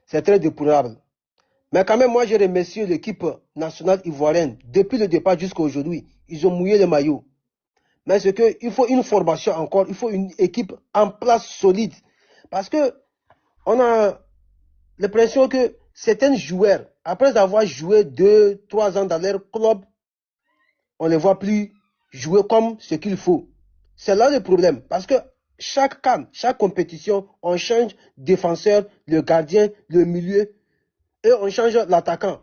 c'est très déplorable. Mais quand même, moi, je remercie l'équipe nationale ivoirienne. Depuis le départ jusqu'à aujourd'hui, ils ont mouillé le maillot. Mais c'est qu'il faut une formation encore, il faut une équipe en place solide. Parce que on a l'impression que certains joueurs, après avoir joué 2-3 ans dans leur club, on ne les voit plus jouer comme ce qu'il faut. C'est là le problème. Parce que chaque CAN, chaque compétition, on change défenseur, le gardien, le milieu, et on change l'attaquant.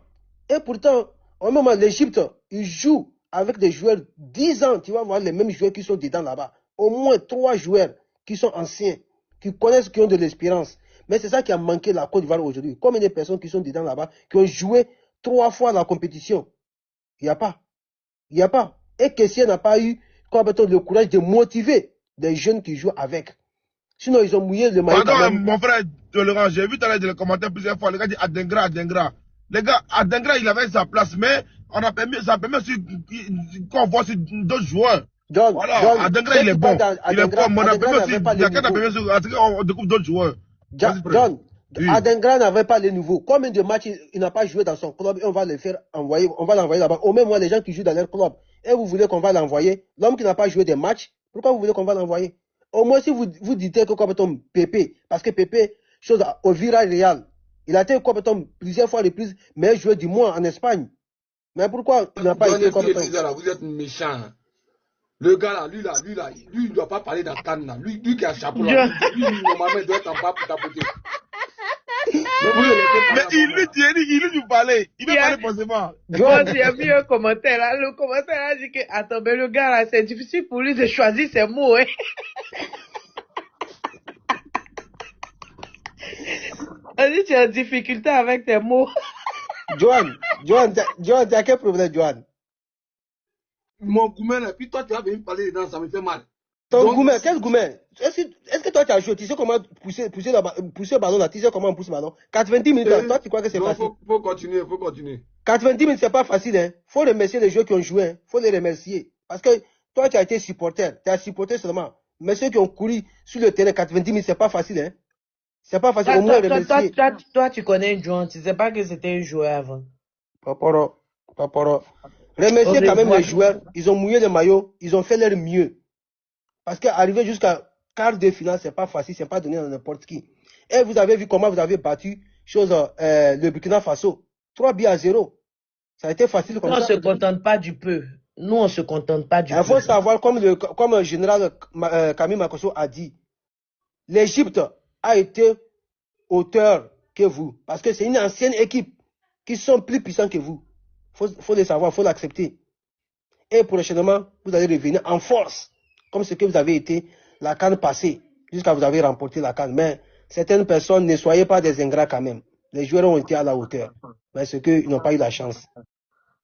Et pourtant, au moment l'Égypte, ils jouent avec des joueurs 10 ans, tu vas voir les mêmes joueurs qui sont dedans là-bas. Au moins 3 joueurs qui sont anciens, qui connaissent, qui ont de l'expérience. Mais c'est ça qui a manqué la Côte d'Ivoire aujourd'hui. Combien de personnes qui sont dedans là-bas, qui ont joué 3 fois la compétition? Il n'y a pas. Il n'y a pas. Et Kessié n'a pas eu le courage de motiver des jeunes qui jouent avec. Sinon, ils ont mouillé le maillot. Pardon, mon frère Tolérant, j'ai vu dans les commentaires plusieurs fois, les gars disent Adengra. Les gars, Adengra, il avait sa place, mais on a permis, ça permet aussi qu'on voit sur d'autres joueurs. Voilà, Adengra, il est bon. Il est bon, mais on a permis aussi, on découvre d'autres joueurs. John, oui. Adengra n'avait pas les nouveaux. Combien de matchs il n'a pas joué dans son club et on va le faire envoyer, on va l'envoyer là-bas. Au même moi, les gens qui jouent dans leur club. Et vous voulez qu'on va l'envoyer. L'homme qui n'a pas joué des matchs, pourquoi vous voulez qu'on va l'envoyer? Au moins, si vous dites que comme Pépé, parce que Pépé, chose au Villarreal, il a été compétent plusieurs fois de plus, mais joueur du mois en Espagne. Mais pourquoi il n'a pas été compétent? Vous êtes méchant. Le gars là, lui, il ne doit pas parler dans Cannes là. Lui qui a un chapeau là, lui, normalement, il doit être en bas pour tapoter. Mais il lui parlait. Il veut parler forcément. John, il y a mis un commentaire là. Le commentaire a dit que, attends, mais le gars là, c'est difficile pour lui de choisir ses mots, hein. On dit, tu es en difficulté avec tes mots. John, t'as quel problème, John? Mon gourmet là, puis toi, tu vas venir parler dedans, ça me fait mal. Ton gourmet, quel gourmet? Est-ce que toi, tu as joué? Tu sais comment pousser le ballon là? Tu sais comment on pousse le ballon? 90 minutes, toi, tu crois que c'est facile? Faut continuer. 90 minutes, c'est pas facile, hein. Faut remercier les joueurs qui ont joué, hein. Faut les remercier. Parce que toi, tu as été supporter. Tu as supporté seulement. Mais ceux qui ont couru sur le terrain 90 minutes, c'est pas facile, hein. C'est pas facile. Au moins remercier. Toi, tu connais John. Tu sais pas que c'était un joueur avant. Paporo. Remercier quand même les joueurs. Ils ont mouillé le maillot. Ils ont fait leur mieux. Parce qu'arriver jusqu'à quart de finale, c'est pas facile. C'est pas donné à n'importe qui. Et vous avez vu comment vous avez battu le Burkina Faso. 3-0. Ça a été facile comme ça. Nous, on se contente pas du peu. Nous, on se contente pas du peu. Il faut savoir, comme le général Camille Makosso a dit, l'Égypte a été auteur que vous. Parce que c'est une ancienne équipe qui sont plus puissants que vous. Faut le savoir, faut l'accepter. Et prochainement, vous allez revenir en force, comme ce que vous avez été la CAN passée, jusqu'à vous avez remporté la CAN. Mais certaines personnes, ne soyez pas des ingrats quand même. Les joueurs ont été à la hauteur. Mais c'est qu'ils n'ont pas eu la chance.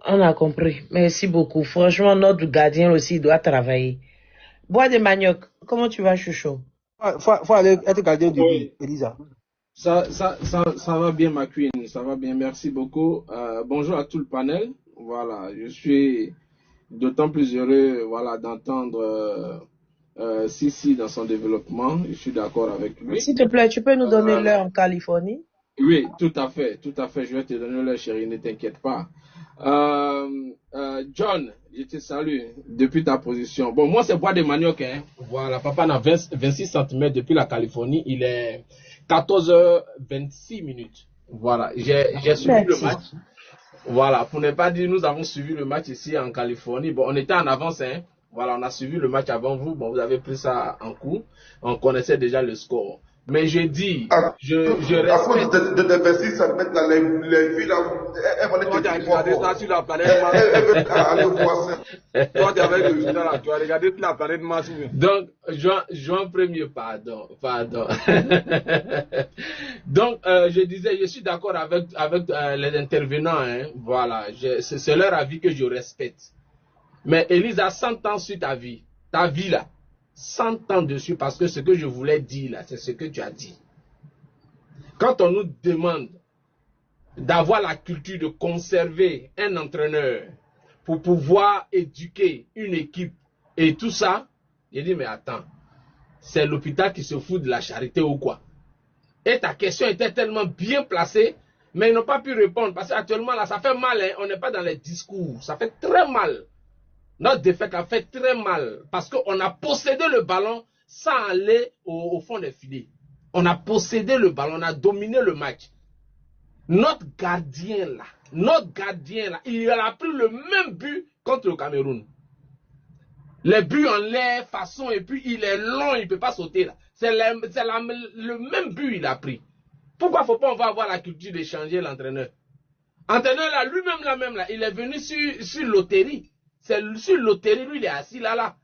On a compris. Merci beaucoup. Franchement, notre gardien aussi doit travailler. Bois de manioc, comment tu vas, chouchou? Faut aller être gardien du but, Elisa. Ça va bien, ma queen. Ça va bien. Merci beaucoup. Bonjour à tout le panel. Voilà. Je suis d'autant plus heureux, voilà, d'entendre Sissi dans son développement. Je suis d'accord avec lui. S'il te plaît, tu peux nous donner l'heure en Californie? Oui, tout à fait. Je vais te donner l'heure, chérie, ne t'inquiète pas. John, je te salue depuis ta position. Bon, moi, c'est bois de manioc. Hein. Voilà, papa a 26 cm depuis la Californie. Il est 14h26. Voilà, j'ai suivi le match. Voilà, pour ne pas dire, nous avons suivi le match ici en Californie. Bon, on était en avance, hein. Voilà, on a suivi le match avant vous. Bon, vous avez pris ça en coup. On connaissait déjà le score. Mais je dis, je respecte. À cause de 26 cm, les filles là, elles vont regarder ça sur la planète Mars. Elles veulent aller voir ça. Toi, tu avais le résultat là, tu as regardé sur la planète Mars. Donc, juin premier, pardon. Donc, je disais, je suis d'accord avec les intervenants, hein. Voilà, c'est leur avis que je respecte. Mais Elisa, 100 ans sur ta vie là, 100 ans dessus, parce que ce que je voulais dire là, c'est ce que tu as dit. Quand on nous demande d'avoir la culture de conserver un entraîneur pour pouvoir éduquer une équipe et tout ça, j'ai dit mais attends, c'est l'hôpital qui se fout de la charité ou quoi? Et ta question était tellement bien placée, mais ils n'ont pas pu répondre parce qu'actuellement là, ça fait mal, hein? On n'est pas dans les discours, ça fait très mal. Notre défaite a fait très mal parce qu'on a possédé le ballon sans aller au fond des filets. On a possédé le ballon, on a dominé le match. Notre gardien là, il a pris le même but contre le Cameroun. Les buts en l'air, façon, et puis il est long, il ne peut pas sauter là. C'est le même but il a pris. Pourquoi faut pas on va avoir la culture d'échanger l'entraîneur? L'entraîneur là, lui-même là, il est venu sur loterie. C'est sur loterie, lui il est assis là.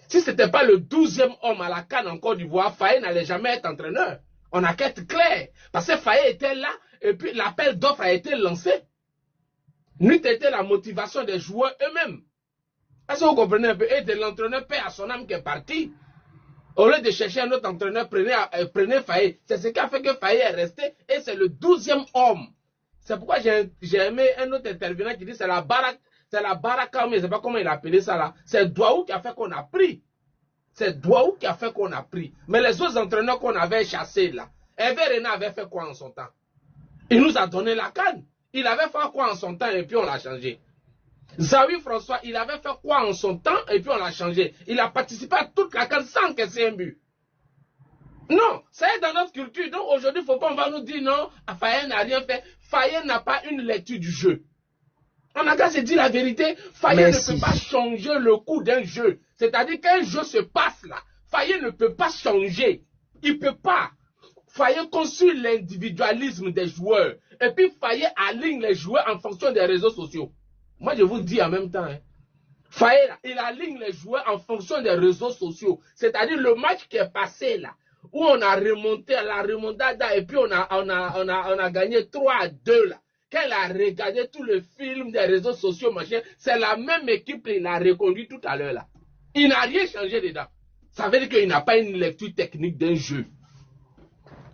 Si ce n'était pas le 12e homme à la CAN en Côte d'Ivoire, Faye n'allait jamais être entraîneur. On a qu'à être clair. Parce que Faye était là, et puis l'appel d'offres a été lancé. Nous, était la motivation des joueurs eux-mêmes. Est-ce que vous comprenez un peu? Et de l'entraîneur paie à son âme qui est parti. Au lieu de chercher un autre entraîneur, prenez Faye. C'est ce qui a fait que Faye est resté, et c'est le 12e homme. C'est pourquoi j'ai aimé un autre intervenant qui dit c'est la baraque. C'est la baraka, mais je ne sais pas comment il a appelé ça là. C'est Douaou qui a fait qu'on a pris. Mais les autres entraîneurs qu'on avait chassés là, Hervé Renard avait fait quoi en son temps? Il nous a donné la canne. Il avait fait quoi en son temps et puis on l'a changé. Zawi François, il avait fait quoi en son temps et puis on l'a changé. Il a participé à toute la canne sans encaisser un but. Non, ça est dans notre culture. Donc aujourd'hui, il ne faut pas, on va nous dire non, Faye n'a rien fait. Faye n'a pas une lecture du jeu. On a qu'à se dire la vérité, Faye ne peut pas changer le cours d'un jeu. C'est-à-dire qu'un jeu se passe là. Faye ne peut pas changer. Il ne peut pas. Faye construit l'individualisme des joueurs. Et puis Faye aligne les joueurs en fonction des réseaux sociaux. Moi je vous dis en même temps. Hein. Faye, il aligne les joueurs en fonction des réseaux sociaux. C'est-à-dire le match qui est passé là, où on a remonté à la remontada et puis on a gagné 3-2 là. Quand il a regardé tout le film des réseaux sociaux, machin, c'est la même équipe qu'il a reconduit tout à l'heure là. Il n'a rien changé dedans. Ça veut dire qu'il n'a pas une lecture technique d'un jeu.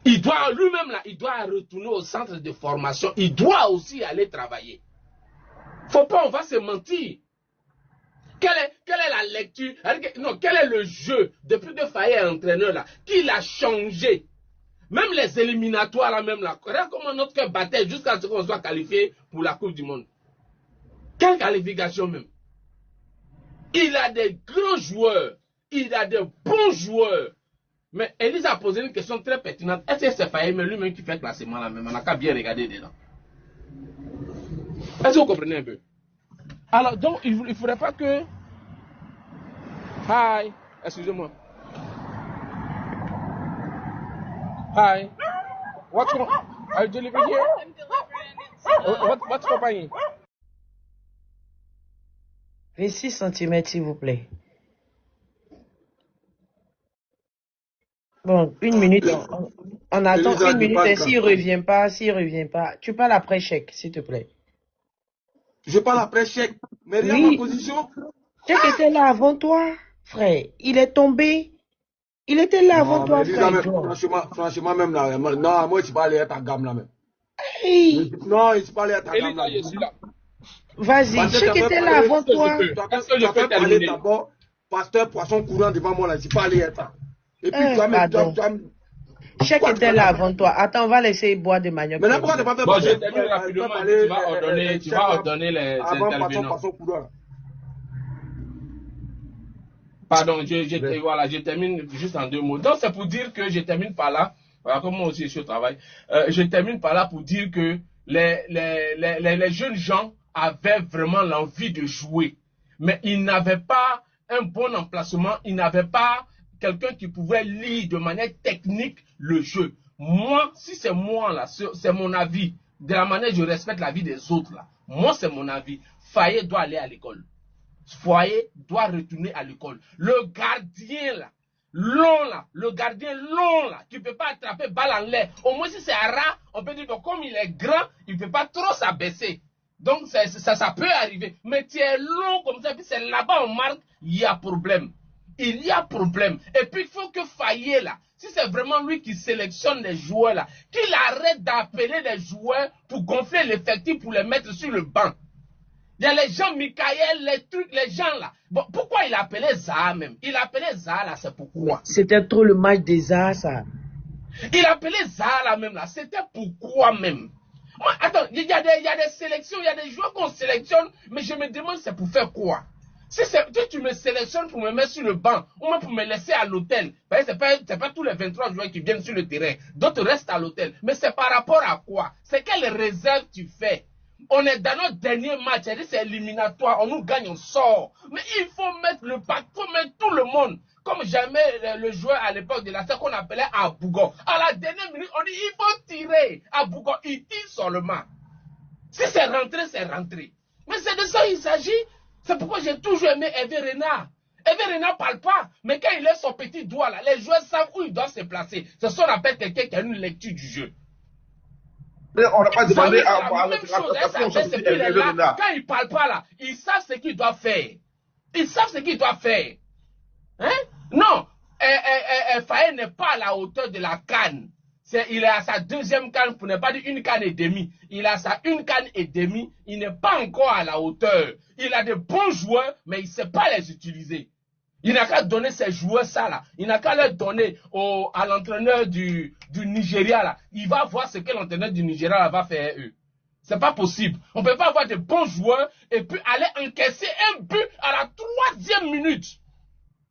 Il doit lui-même là, il doit retourner au centre de formation. Il doit aussi aller travailler. Faut pas, on va se mentir. Quelle est la lecture? Non, quel est le jeu depuis que Faye est entraîneur là? Qui l'a changé? Même les éliminatoires là, même là. Regarde comment notre cœur battait jusqu'à ce qu'on soit qualifié pour la Coupe du Monde. Quelle qualification même? Il a des grands joueurs. Il a des bons joueurs. Mais Elisa a posé une question très pertinente. Est-ce que c'est Faye, mais lui-même qui fait le classement là même? On n'a qu'à bien regarder dedans. Est-ce que vous comprenez un peu? Alors, donc, il ne faudrait pas que... Hi. Excusez-moi. Hi. What's going on? Are you delivering here? I'm delivering. What's happening? 26 cm, s'il vous plaît. Bon, une minute. On attend une minute et s'il ne revient pas, tu parles après chèque, s'il te plaît. Je parle après chèque. Mais rien Oui. ma position. Chèque était là avant toi, frère. Il est tombé. Il était là avant toi, frère. Franchement, même là, non, moi, je ne pas aller à ta gamme là même. Hey. Non, je ne pas aller à ta gamme là. Vas-y, chèque était là avant toi. Tu as parlé d'abord pasteur poisson courant devant moi là, je pas aller être. Et puis Chèque était là avant toi. Attends, on va laisser boire de manioc. Mais là, pourquoi tu pas fait? Bon, je termine rapidement. Tu vas ordonner les intervenants. Pardon, voilà, je termine juste en 2 mots. Donc, c'est pour dire que je termine par là. Voilà, comme moi aussi, je suis au travail. Je termine par là pour dire que les jeunes gens avaient vraiment l'envie de jouer. Mais ils n'avaient pas un bon emplacement. Ils n'avaient pas quelqu'un qui pouvait lire de manière technique le jeu. Moi, si c'est moi là, c'est mon avis. De la manière je respecte la vie des autres là. Moi, c'est mon avis. Faye doit aller à l'école. Foyer doit retourner à l'école. Le gardien là, le gardien long là, qui ne peut pas attraper balle en l'air. Au moins si c'est un rat, on peut dire que comme il est grand, il ne peut pas trop s'abaisser. Donc ça peut arriver. Mais tu es long comme ça, puis c'est là-bas on marque, il y a problème. Il y a problème. Et puis il faut que Faye là, si c'est vraiment lui qui sélectionne les joueurs là, qu'il arrête d'appeler les joueurs pour gonfler l'effectif, pour les mettre sur le banc. Il y a les gens, Michael, les trucs, les gens là. Bon, pourquoi il appelait Zaha même? Il appelait Zaha là, c'est pourquoi? C'était trop le match des Zaha, ça. Il appelait Zaha là même là, c'était pourquoi même? Moi, attends, il y a des sélections, il y a des joueurs qu'on sélectionne, mais je me demande c'est pour faire quoi? Si tu me sélectionnes pour me mettre sur le banc, ou même pour me laisser à l'hôtel, c'est pas tous les 23 joueurs qui viennent sur le terrain, d'autres restent à l'hôtel. Mais c'est par rapport à quoi? C'est quelle réserve tu fais? On est dans notre dernier match, c'est éliminatoire, on nous gagne, on sort. Mais il faut mettre le pack, il faut mettre tout le monde. Comme jamais le joueur à l'époque de la série qu'on appelait Abougon. À la dernière minute, on dit il faut tirer. Abougon, il tire seulement. Si c'est rentré, c'est rentré. Mais c'est de ça qu'il s'agit. C'est pourquoi j'ai toujours aimé Hervé Renard. Hervé Renard ne parle pas, mais quand il lève son petit doigt là, les joueurs savent où ils doivent se placer. C'est ce qu'on appelle quelqu'un qui a une lecture du jeu. On n'a pas demandé à quand ils ne parlent pas là, ils savent ce qu'ils doivent faire. Ils savent ce qu'ils doivent faire. Hein? Non, Faye n'est pas à la hauteur de la CAN. Il est à sa 2e CAN, pour ne pas dire 1 CAN et demi. Il a sa 1 CAN et demi, il n'est pas encore à la hauteur. Il a de bons joueurs, mais il ne sait pas les utiliser. Il n'a qu'à donner ses joueurs ça là. Il n'a qu'à leur donner à l'entraîneur du Nigeria là. Il va voir ce que l'entraîneur du Nigeria là va faire eux. C'est pas possible. On ne peut pas avoir de bons joueurs et puis aller encaisser un but à la 3e minute.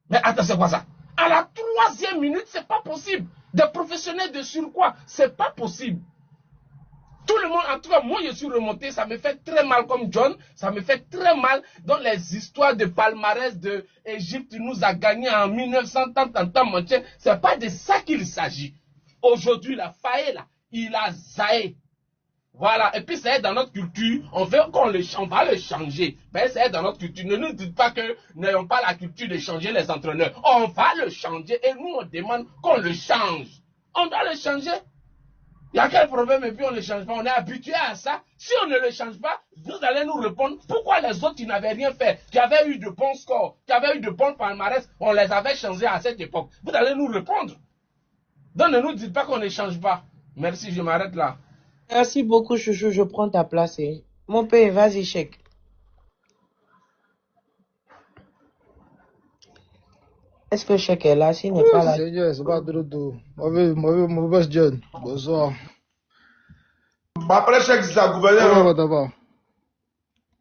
Mais attends, c'est quoi ça? À la 3e minute, c'est pas possible. Des professionnels de surcroît, c'est pas possible. Tout le monde, en tout cas, moi je suis remonté, ça me fait très mal comme John, ça me fait très mal dans les histoires de palmarès de Égypte nous a gagné en 1900, tant, c'est pas de ça qu'il s'agit. Aujourd'hui, la Faye là, il a zaé. Voilà, et puis c'est dans notre culture, on va le changer. Ben, c'est dans notre culture. Ne nous dites pas que nous n'ayons pas la culture de changer les entraîneurs. On va le changer et nous on demande qu'on le change. On doit le changer. Il y a quel problème et puis on ne le change pas? On est habitué à ça. Si on ne le change pas, vous allez nous répondre pourquoi les autres qui n'avaient rien fait, qui avaient eu de bons scores, qui avaient eu de bons palmarès, on les avait changés à cette époque. Vous allez nous répondre. Donc ne nous dites pas qu'on ne change pas. Merci, je m'arrête là. Merci beaucoup, chouchou, je prends ta place. Mon père, vas-y, chèque. Est-ce que chèque est là? S'il n'est pas là. Seigneur, c'est pas trop tôt. Mauvais John. Bonsoir. Après chèque, c'est un gouverneur.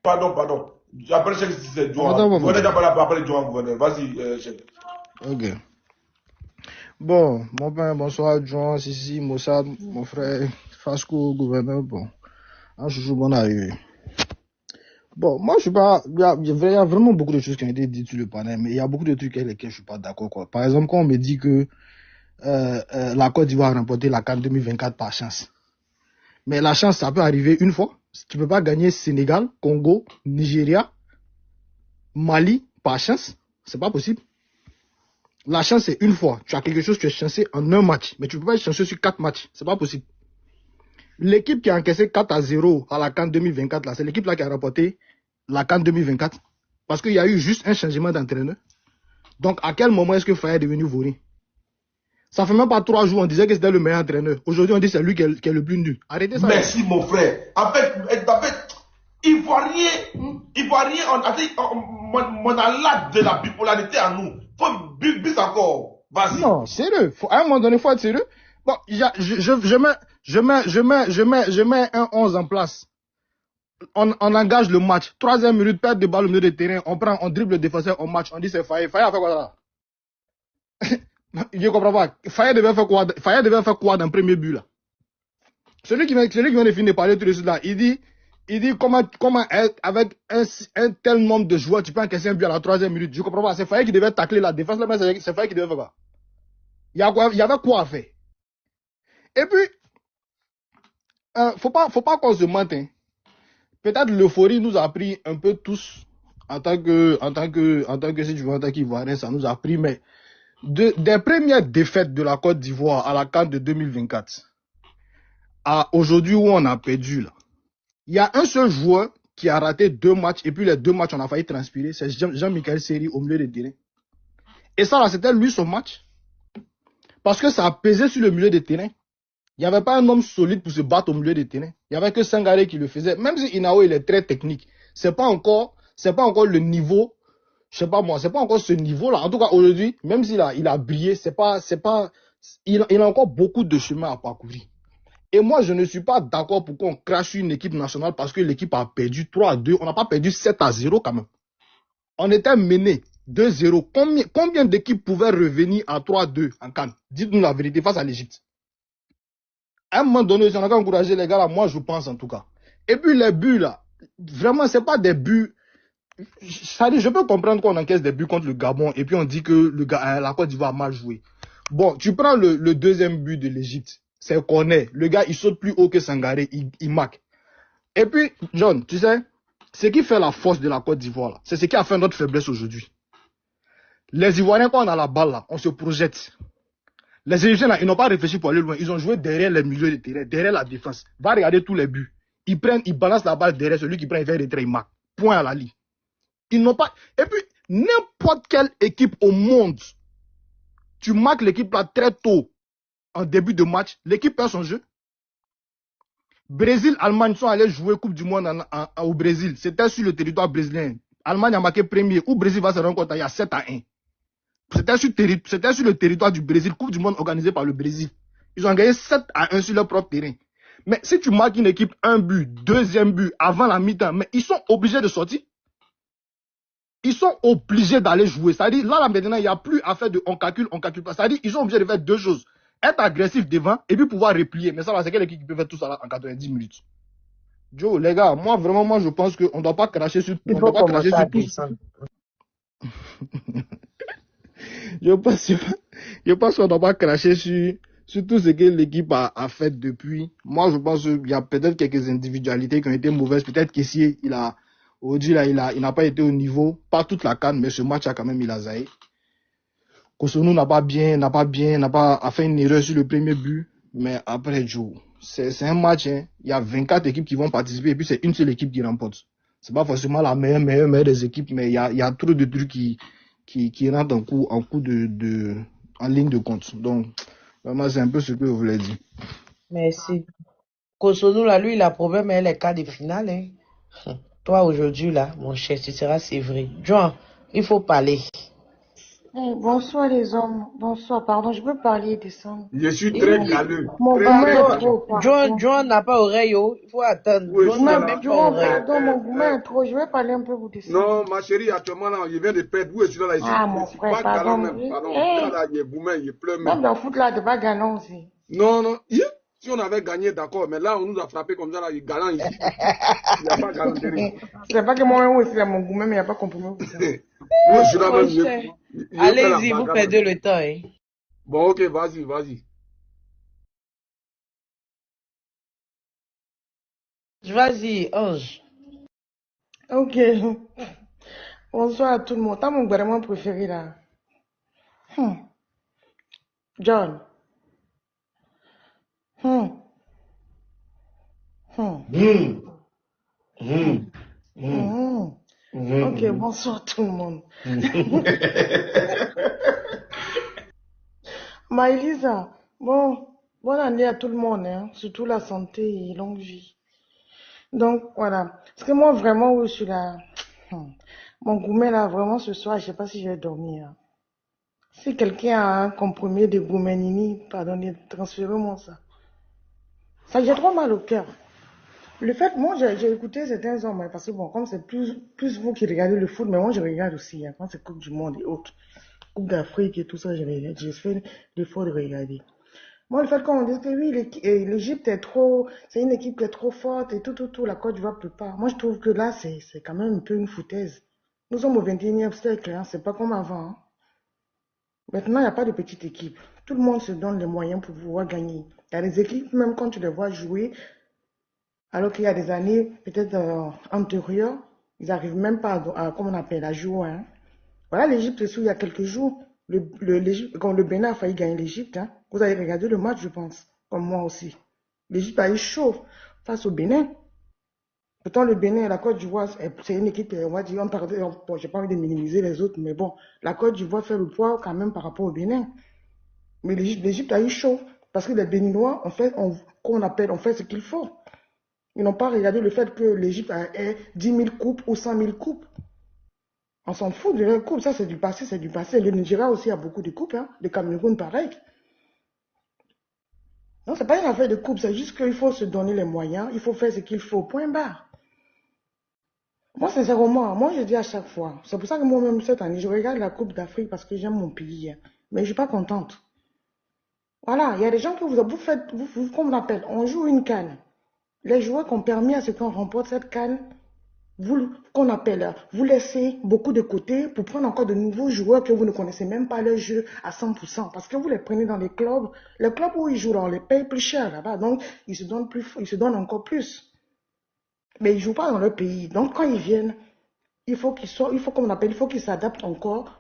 Pardon. Pardon. Après chèque, c'est Joan. Gouverneur n'a pas la parole de Joan, gouverneur. Vas-y, chèque. Ok. Bon, mon père, bonsoir, Joan, Sissi, Mossad, mon frère, Fasco, gouverneur. Bon, un chouchou, bon arrivé. Bon, moi, je suis pas, il y a vraiment beaucoup de choses qui ont été dites sur le panel, mais il y a beaucoup de trucs avec lesquels je suis pas d'accord, quoi. Par exemple, quand on me dit que, la Côte d'Ivoire a remporté la CAN 2024 par chance. Mais la chance, ça peut arriver une fois. Tu peux pas gagner Sénégal, Congo, Nigeria, Mali par chance. C'est pas possible. La chance, c'est une fois. Tu as quelque chose, tu es chancé en un match. Mais tu peux pas être chanceux sur 4 matchs. C'est pas possible. L'équipe qui a encaissé 4-0 à la CAN 2024, là, c'est l'équipe là qui a remporté la CAN 2024. Parce qu'il y a eu juste un changement d'entraîneur. Donc, à quel moment est-ce que Faye est devenu Vori? Ça fait même pas 3 jours, on disait que c'était le meilleur entraîneur. Aujourd'hui, on dit que c'est lui qui est le plus nul. Arrêtez ça. Merci, mon frère. En fait, Ivoirien, monalade de la bipolarité à nous. Faut bis encore. Vas-y. Non, sérieux. À un moment donné, faut être sérieux. Bon, je mets un 11 en place. On engage le match. 3e minute, perte de balle au milieu de terrain. On dribble le défenseur, on match. On dit c'est Faye. Faye a fait quoi là? Je comprends pas. Faye devait faire quoi? Faye devait faire quoi dans le premier but là? Celui qui vient de finir de parler tout de suite là, il dit comment avec un tel nombre de joueurs, tu peux encaisser un but à la 3e minute. Je comprends pas. C'est Faye qui devait tacler la défense là, mais c'est Faye qui devait faire quoi? Il y avait quoi à faire? Et puis, faut pas qu'on se mente, hein. Peut-être l'euphorie nous a pris un peu tous, en tant que si tu veux, en tant qu'Ivoirien, ça nous a pris, mais des premières défaites de la Côte d'Ivoire à la CAN de 2024, à aujourd'hui où on a perdu, là, il y a un seul joueur qui a raté 2 matchs, et puis les 2 matchs, on a failli transpirer, c'est Jean-Michel Seri au milieu de terrain. Et ça, là, c'était lui son match. Parce que ça a pesé sur le milieu de terrain. Il n'y avait pas un homme solide pour se battre au milieu des terrains. Il n'y avait que Sangaré qui le faisait. Même si Inao, il est très technique. C'est pas encore le niveau, je sais pas moi, c'est pas encore ce niveau-là. En tout cas, aujourd'hui, même s'il a brillé, il a encore beaucoup de chemin à parcourir. Et moi, je ne suis pas d'accord pour qu'on crache une équipe nationale parce que l'équipe a perdu 3-2. On n'a pas perdu 7-0 quand même. On était mené 2-0. Combien d'équipes pouvaient revenir à 3-2 en CAN? Dites-nous la vérité face à l'Égypte. À un moment donné, si on a qu'à encourager les gars là, moi je pense en tout cas. Et puis les buts là, vraiment c'est pas des buts. Je peux comprendre qu'on encaisse des buts contre le Gabon et puis on dit que la Côte d'Ivoire a mal joué. Bon, tu prends le 2e but de l'Égypte, c'est corner. Le gars il saute plus haut que Sangaré, il marque. Et puis, John, tu sais, ce qui fait la force de la Côte d'Ivoire là, c'est ce qui a fait notre faiblesse aujourd'hui. Les Ivoiriens, quand on a la balle là, on se projette. Les Égyptiens, là, ils n'ont pas réfléchi pour aller loin. Ils ont joué derrière les milieux de terrain, derrière la défense. Va regarder tous les buts. Ils balancent la balle derrière. Celui qui prend, il fait retrait, il marque. Point à la ligne. Ils n'ont pas. Et puis, n'importe quelle équipe au monde, tu marques l'équipe là très tôt, en début de match, l'équipe perd son jeu. Brésil, Allemagne sont allés jouer Coupe du Monde au Brésil. C'était sur le territoire brésilien. Allemagne a marqué premier. Où Brésil va se rendre compte, il y a 7-1. C'était sur le territoire du Brésil, Coupe du Monde organisée par le Brésil. Ils ont gagné 7-1 sur leur propre terrain. Mais si tu marques une équipe, un but, 2e but, avant la mi-temps, mais ils sont obligés de sortir. Ils sont obligés d'aller jouer. C'est-à-dire, là maintenant, il n'y a plus à faire de on calcule pas. C'est-à-dire, ils sont obligés de faire 2 choses. Être agressif devant et puis pouvoir replier. Mais ça, c'est quelle équipe qui peut faire tout ça là en 90 minutes? Joe, les gars, moi, je pense qu'on ne doit pas cracher sur tout. On doit pas cracher sur tout. Je pense qu'on ne doit pas cracher sur tout ce que l'équipe a fait depuis. Moi, je pense qu'il y a peut-être quelques individualités qui ont été mauvaises. Peut-être qu'ici, aujourd'hui, il n'a pas été au niveau. Pas toute la CAN, mais ce match a quand même il a zaï. Kosonou n'a pas fait une erreur sur le premier but. Mais après, Joe, c'est un match, hein. Il y a 24 équipes qui vont participer et puis c'est une seule équipe qui remporte. C'est pas forcément la meilleure des équipes, mais il y a trop de trucs qui rentrent en ligne de compte. Donc, vraiment, c'est un peu ce que je voulais dire. Merci. Kosonou, là, lui, il a problème avec les quarts de finale. Hein. Toi, aujourd'hui, là, mon cher, tu seras sévré. John, il faut parler. Bonsoir les hommes. Bonsoir, pardon, je peux parler descendre. Je suis très galeux. Mon gourmet est trop. John n'a pas oreille, oh. Il faut attendre. Oui, John n'a même pas oreille. Pardon, mon gourmet est trop. Je vais parler un peu vous descendre. Non, ma chérie, actuellement, là, il vient de perdre. Où est-ce que là, ici? Ah, mon frère, pardon. Pardon. Là, il est gourmet, il pleure même. Même dans le foot, là, de pas gagnant aussi. Non. Si on avait gagné, d'accord, mais là, on nous a frappé comme ça, là, il est galant ici. Il n'y a pas galanterie. C'est pas que moi-même aussi, là, mon gourmet, mais il n'y a pas compris. Moi, je suis là même. Allez-y, vous perdez le temps. Hein. Bon, ok, vas-y. Vas-y, Ange. Ok. Bonsoir à tout le monde. T'as mon vraiment préféré là. John. Ok, bonsoir tout le monde. Maëlisa, bonne année à tout le monde, hein, surtout la santé et longue vie. Donc voilà, parce que moi vraiment où je suis là, Mon gourmet là, vraiment ce soir, je sais pas si je vais dormir. Si quelqu'un a un comprimé de Goumenini, pardonnez, transférez-moi ça. Ça, j'ai trop mal au cœur. Le fait, moi, j'ai écouté certains hommes, hein, parce que bon, comme c'est plus vous qui regardez le foot, mais moi, je regarde aussi, hein, quand c'est Coupe du Monde et autres, Coupe d'Afrique et tout ça, j'ai fait l'effort de regarder. Moi, le fait qu'on dise que oui, l'Égypte est trop, c'est une équipe qui est trop forte et tout, la Côte d'Ivoire peut pas. Moi, je trouve que là, c'est quand même un peu une foutaise. Nous sommes au 21e siècle, hein, c'est pas comme avant, hein. Maintenant, il n'y a pas de petite équipe. Tout le monde se donne les moyens pour pouvoir gagner. Il y a des équipes, même quand tu les vois jouer, alors qu'il y a des années, peut-être antérieures, ils n'arrivent même pas comment on appelle, à jouer, hein. Voilà l'Égypte, il y a quelques jours, quand le Bénin a failli gagner l'Égypte, hein, vous avez regardé le match, je pense, comme moi aussi. L'Égypte a eu chaud face au Bénin. Pourtant, le Bénin et la Côte d'Ivoire, c'est une équipe, on va dire, bon, j'ai pas envie de minimiser les autres, mais bon, la Côte d'Ivoire fait le poids quand même par rapport au Bénin. Mais l'Égypte a eu chaud, parce que les Béninois, on fait ce qu'il faut. Ils n'ont pas regardé le fait que l'Égypte ait 10 000 coupes ou 100 000 coupes. On s'en fout de leurs coupes, ça c'est du passé, c'est du passé. Le Nigeria aussi a beaucoup de coupes, hein. Le Cameroun pareil. Non, c'est pas une affaire de coupe, c'est juste qu'il faut se donner les moyens, il faut faire ce qu'il faut, point barre. Moi, sincèrement, moi je dis à chaque fois, c'est pour ça que moi-même cette année, je regarde la Coupe d'Afrique parce que j'aime mon pays, hein. Mais je suis pas contente. Voilà, il y a des gens que vous faites, comme on appelle, on joue une canne. Les joueurs qui ont permis à ce qu'on remporte cette canne, vous laissez beaucoup de côté pour prendre encore de nouveaux joueurs que vous ne connaissez même pas leur jeu à 100%. Parce que vous les prenez dans les clubs où ils jouent, on les paye plus cher là-bas. Donc, ils se donnent encore plus. Mais ils ne jouent pas dans leur pays. Donc, quand ils viennent, il faut qu'ils s'adaptent encore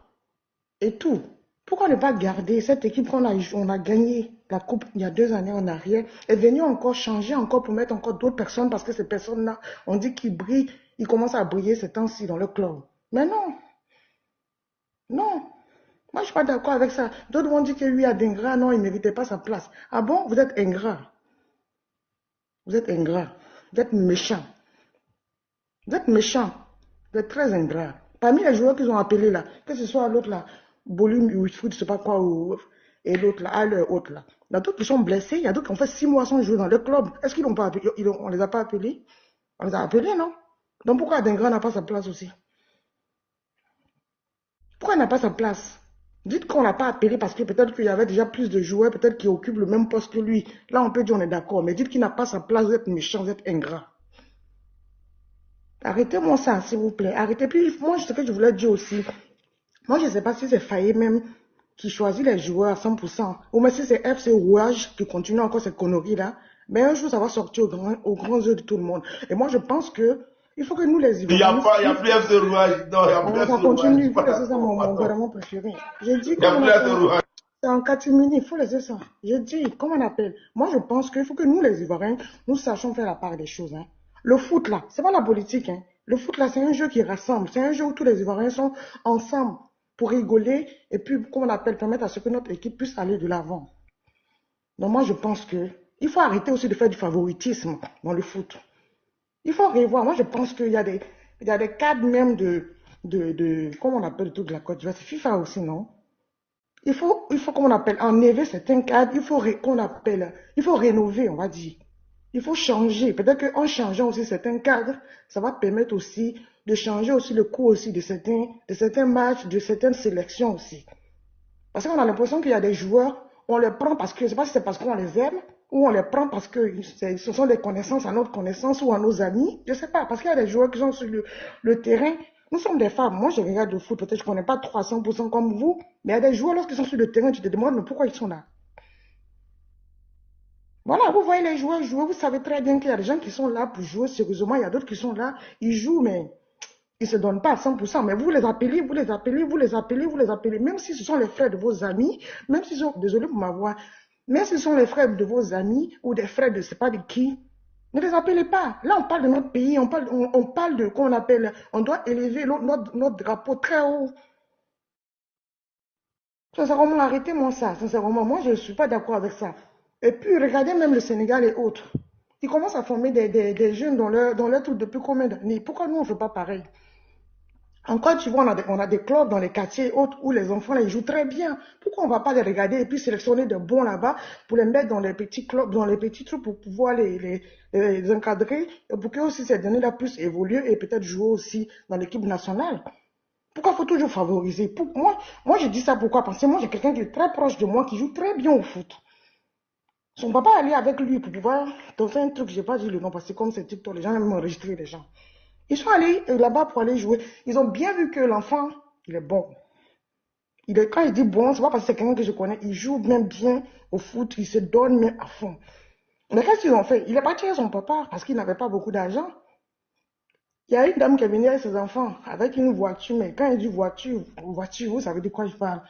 et tout. Pourquoi ne pas garder cette équipe qu'on a gagné la coupe il y a 2 années en arrière, est venue encore changer encore pour mettre encore d'autres personnes parce que ces personnes-là, on dit qu'ils brillent, ils commencent à briller ces temps-ci dans le club. Mais non, non, moi je ne suis pas d'accord avec ça. D'autres vont dire que lui Adingra, non, il ne méritait pas sa place. Ah bon, vous êtes ingrat. Vous êtes ingrat. Vous êtes méchant. Vous êtes méchant. Vous êtes très ingrat. Parmi les joueurs qu'ils ont appelés là, que ce soit l'autre là, Bolum, ou je ne sais pas quoi, et l'autre là, l'autre là. Il y a d'autres qui sont blessés, il y a d'autres qui ont fait 6 mois sans jouer dans le club. Est-ce qu'ils n'ont pas appelé? On ne les a pas appelés? On les a appelés, non? Donc pourquoi Adingra n'a pas sa place aussi? Pourquoi il n'a pas sa place? Dites qu'on ne l'a pas appelé parce que peut-être qu'il y avait déjà plus de joueurs, peut-être qui occupent le même poste que lui. Là, on peut dire on est d'accord, mais dites qu'il n'a pas sa place, vous êtes méchant, vous êtes ingrat. Arrêtez-moi ça, s'il vous plaît. Arrêtez. Puis moi, ce que je voulais dire aussi, moi, je ne sais pas si c'est Faye même qui choisit les joueurs à 100%, ou même si c'est FC Rouage qui continue encore cette connerie-là, mais un jour, ça va sortir aux grands yeux de tout le monde. Et moi, je pense que il faut que nous, les Ivoiriens... Il n'y a plus FC Rouage. Non, il n'y a plus FC Rouage. Ça continue, il faut laisser ça mon gouvernement préféré. J'ai dit... Il n'y a plus FC Rouage. C'est en catimini, il faut laisser ça. J'ai dit, comment on appelle? Moi, je pense qu'il faut que nous, les Ivoiriens, nous sachions faire la part des choses, hein. Le foot, là, c'est pas la politique, hein. Le foot, là, c'est un jeu qui rassemble. C'est un jeu où tous les Ivoiriens sont ensemble pour rigoler et puis, comment on appelle, permettre à ce que notre équipe puisse aller de l'avant. Donc, moi, je pense que il faut arrêter aussi de faire du favoritisme dans le foot. Il faut revoir. Moi, je pense qu'il y a des cadres même comment on appelle le truc de la Côte d'Ivoire, c'est FIFA aussi, non? Il faut, comment on appelle, enlever certains cadres, il faut rénover, on va dire. Il faut changer. Peut-être qu'en changeant aussi certains cadres, ça va permettre aussi de changer aussi le cours aussi de certains matchs, de certaines sélections aussi. Parce qu'on a l'impression qu'il y a des joueurs, on les prend parce que, je ne sais pas si c'est parce qu'on les aime, ou on les prend parce que ce sont des connaissances à notre connaissance ou à nos amis. Je ne sais pas, parce qu'il y a des joueurs qui sont sur le terrain. Nous sommes des femmes. Moi, je regarde le foot, peut-être que je ne connais pas 300% comme vous, mais il y a des joueurs, lorsqu'ils sont sur le terrain, tu te demandes, mais pourquoi ils sont là? Voilà, vous voyez les joueurs jouer, vous savez très bien qu'il y a des gens qui sont là pour jouer sérieusement, il y a d'autres qui sont là, ils jouent, mais ils ne se donnent pas à 100%. Mais vous les appelez, même si ce sont les frères de vos amis, même si ce sont, désolé pour ma voix, même si ce sont les frères de vos amis ou des frères de je ne sais pas de qui, ne les appelez pas. Là, on parle de notre pays, on parle de qu'on appelle, on doit élever notre drapeau très haut. Sincèrement, arrêtez-moi ça. Sincèrement, moi, je ne suis pas d'accord avec ça. Et puis, regardez même le Sénégal et autres. Ils commencent à former des jeunes dans leur truc depuis combien d'années? Pourquoi nous, on ne fait pas pareil? En Côte d'Ivoire, on a des clubs dans les quartiers autres où les enfants là, ils jouent très bien. Pourquoi on ne va pas les regarder et puis sélectionner de bons là-bas pour les mettre dans les petits clubs, dans les petits trucs pour pouvoir les encadrer et pour que aussi ces derniers-là puissent évoluer et peut-être jouer aussi dans l'équipe nationale? Pourquoi il faut toujours favoriser? Moi, je dis ça pourquoi? Parce que moi, j'ai quelqu'un qui est très proche de moi qui joue très bien au foot. Son papa allait avec lui pour pouvoir faire un truc, je n'ai pas dit le nom parce que comme c'est TikTok, les gens aiment enregistrer les gens. Ils sont allés là-bas pour aller jouer. Ils ont bien vu que l'enfant, il est bon. Quand il dit bon, c'est pas parce que c'est quelqu'un que je connais. Il joue même bien au foot, il se donne mais à fond. Mais qu'est-ce qu'ils ont fait? Il est parti avec son papa parce qu'il n'avait pas beaucoup d'argent. Il y a une dame qui est venue avec ses enfants avec une voiture. Mais quand il dit voiture, vous savez de quoi je parle.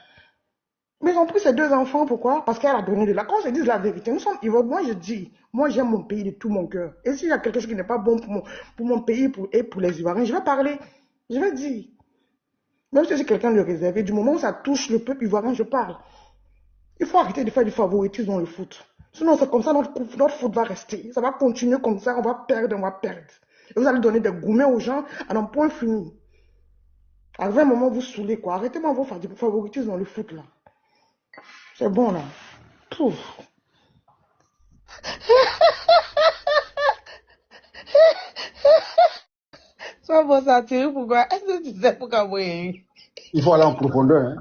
Mais ils ont pris ces deux enfants, pourquoi? Parce qu'elle a donné de la... Quand on se dit la vérité, moi je dis, moi j'aime mon pays de tout mon cœur. Et s'il y a quelque chose qui n'est pas bon pour mon pays et pour les Ivoiriens, je vais parler. Je vais dire. Même si c'est quelqu'un de réservé, du moment où ça touche le peuple ivoirien, je parle. Il faut arrêter de faire du favoritisme dans le foot. Sinon, c'est comme ça, notre foot va rester. Ça va continuer comme ça, on va perdre. Et vous allez donner des gourmets aux gens à un point fini. Arrivé un moment, vous saoulez, quoi. Arrêtez-moi vos favoritisme dans le foot, là. C'est bon, là. Pouf. Sois bon, ça tire, pourquoi? Est-ce que tu sais pourquoi moi? Il faut aller en profondeur. Hein.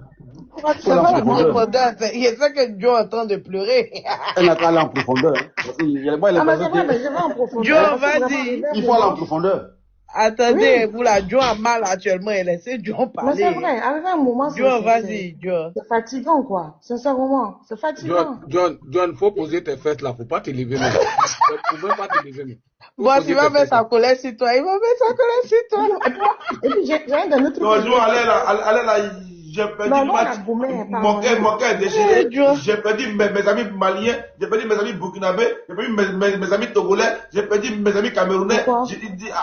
Pourquoi tu sais pas en profondeur? Il y a ça que Joe est en train de pleurer. Elle n'a qu'à aller en profondeur. Hein. Il y a pas mais je vais en profondeur. Joe, vas-y. Il faut aller en profondeur. Attendez, vous la Joe a mal actuellement, laissez Joe parler. Mais c'est vrai, arrivé un moment, Joe, vas-y, Joe. C'est fatigant, quoi. Sincèrement, c'est fatigant. John, faut poser tes fesses là, faut pas te lever même. Faut même pas te lever même. Bon, tu vas mettre sa colère sur toi, il va mettre sa colère sur toi. Et puis, j'ai un dernier truc. Non, je vais aller là, j'ai perdu le match. Mon cœur est déchiré. J'ai perdu mes amis maliens, j'ai perdu mes amis burkinabés, j'ai perdu mes amis togolais, j'ai perdu mes amis camerounais.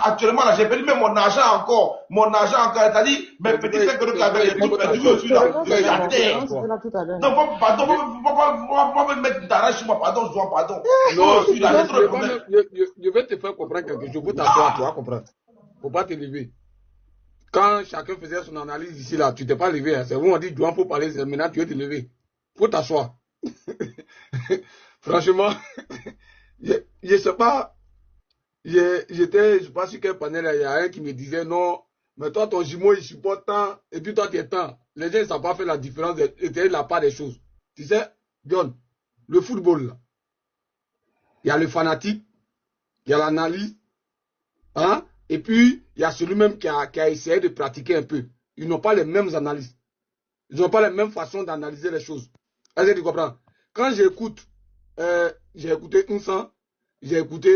Actuellement, là, j'ai perdu même mon argent encore. C'est-à-dire, mes petits 5 euros que j'avais perdu aussi là. Non, pardon, faut me mettre d'arrache sur moi, pardon. Non, je suis là, j'ai trop de problèmes. Je vais te faire comprendre quelque chose. Faut t'asseoir, tu vas comprendre. Faut pas te lever. Quand chacun faisait son analyse ici, là, tu t'es pas levé. Hein. C'est vous, on dit, Joan, faut parler, maintenant tu veux te lever. Faut t'asseoir. Franchement, je sais pas, je sais pas sur quel panel, il y a un qui me disait, non, mais toi, ton jumeau, il supporte tant, et puis toi, tu es tant. Les gens, ils ne savent pas faire la différence de la part des choses. Tu sais, John, le football, là, il y a le fanatique, il y a l'analyse, hein? Et puis, il y a celui-même qui a essayé de pratiquer un peu. Ils n'ont pas les mêmes analyses. Ils n'ont pas les mêmes façons d'analyser les choses. Est-ce que tu comprends? Quand j'écoute, j'ai écouté Unsan, j'ai écouté,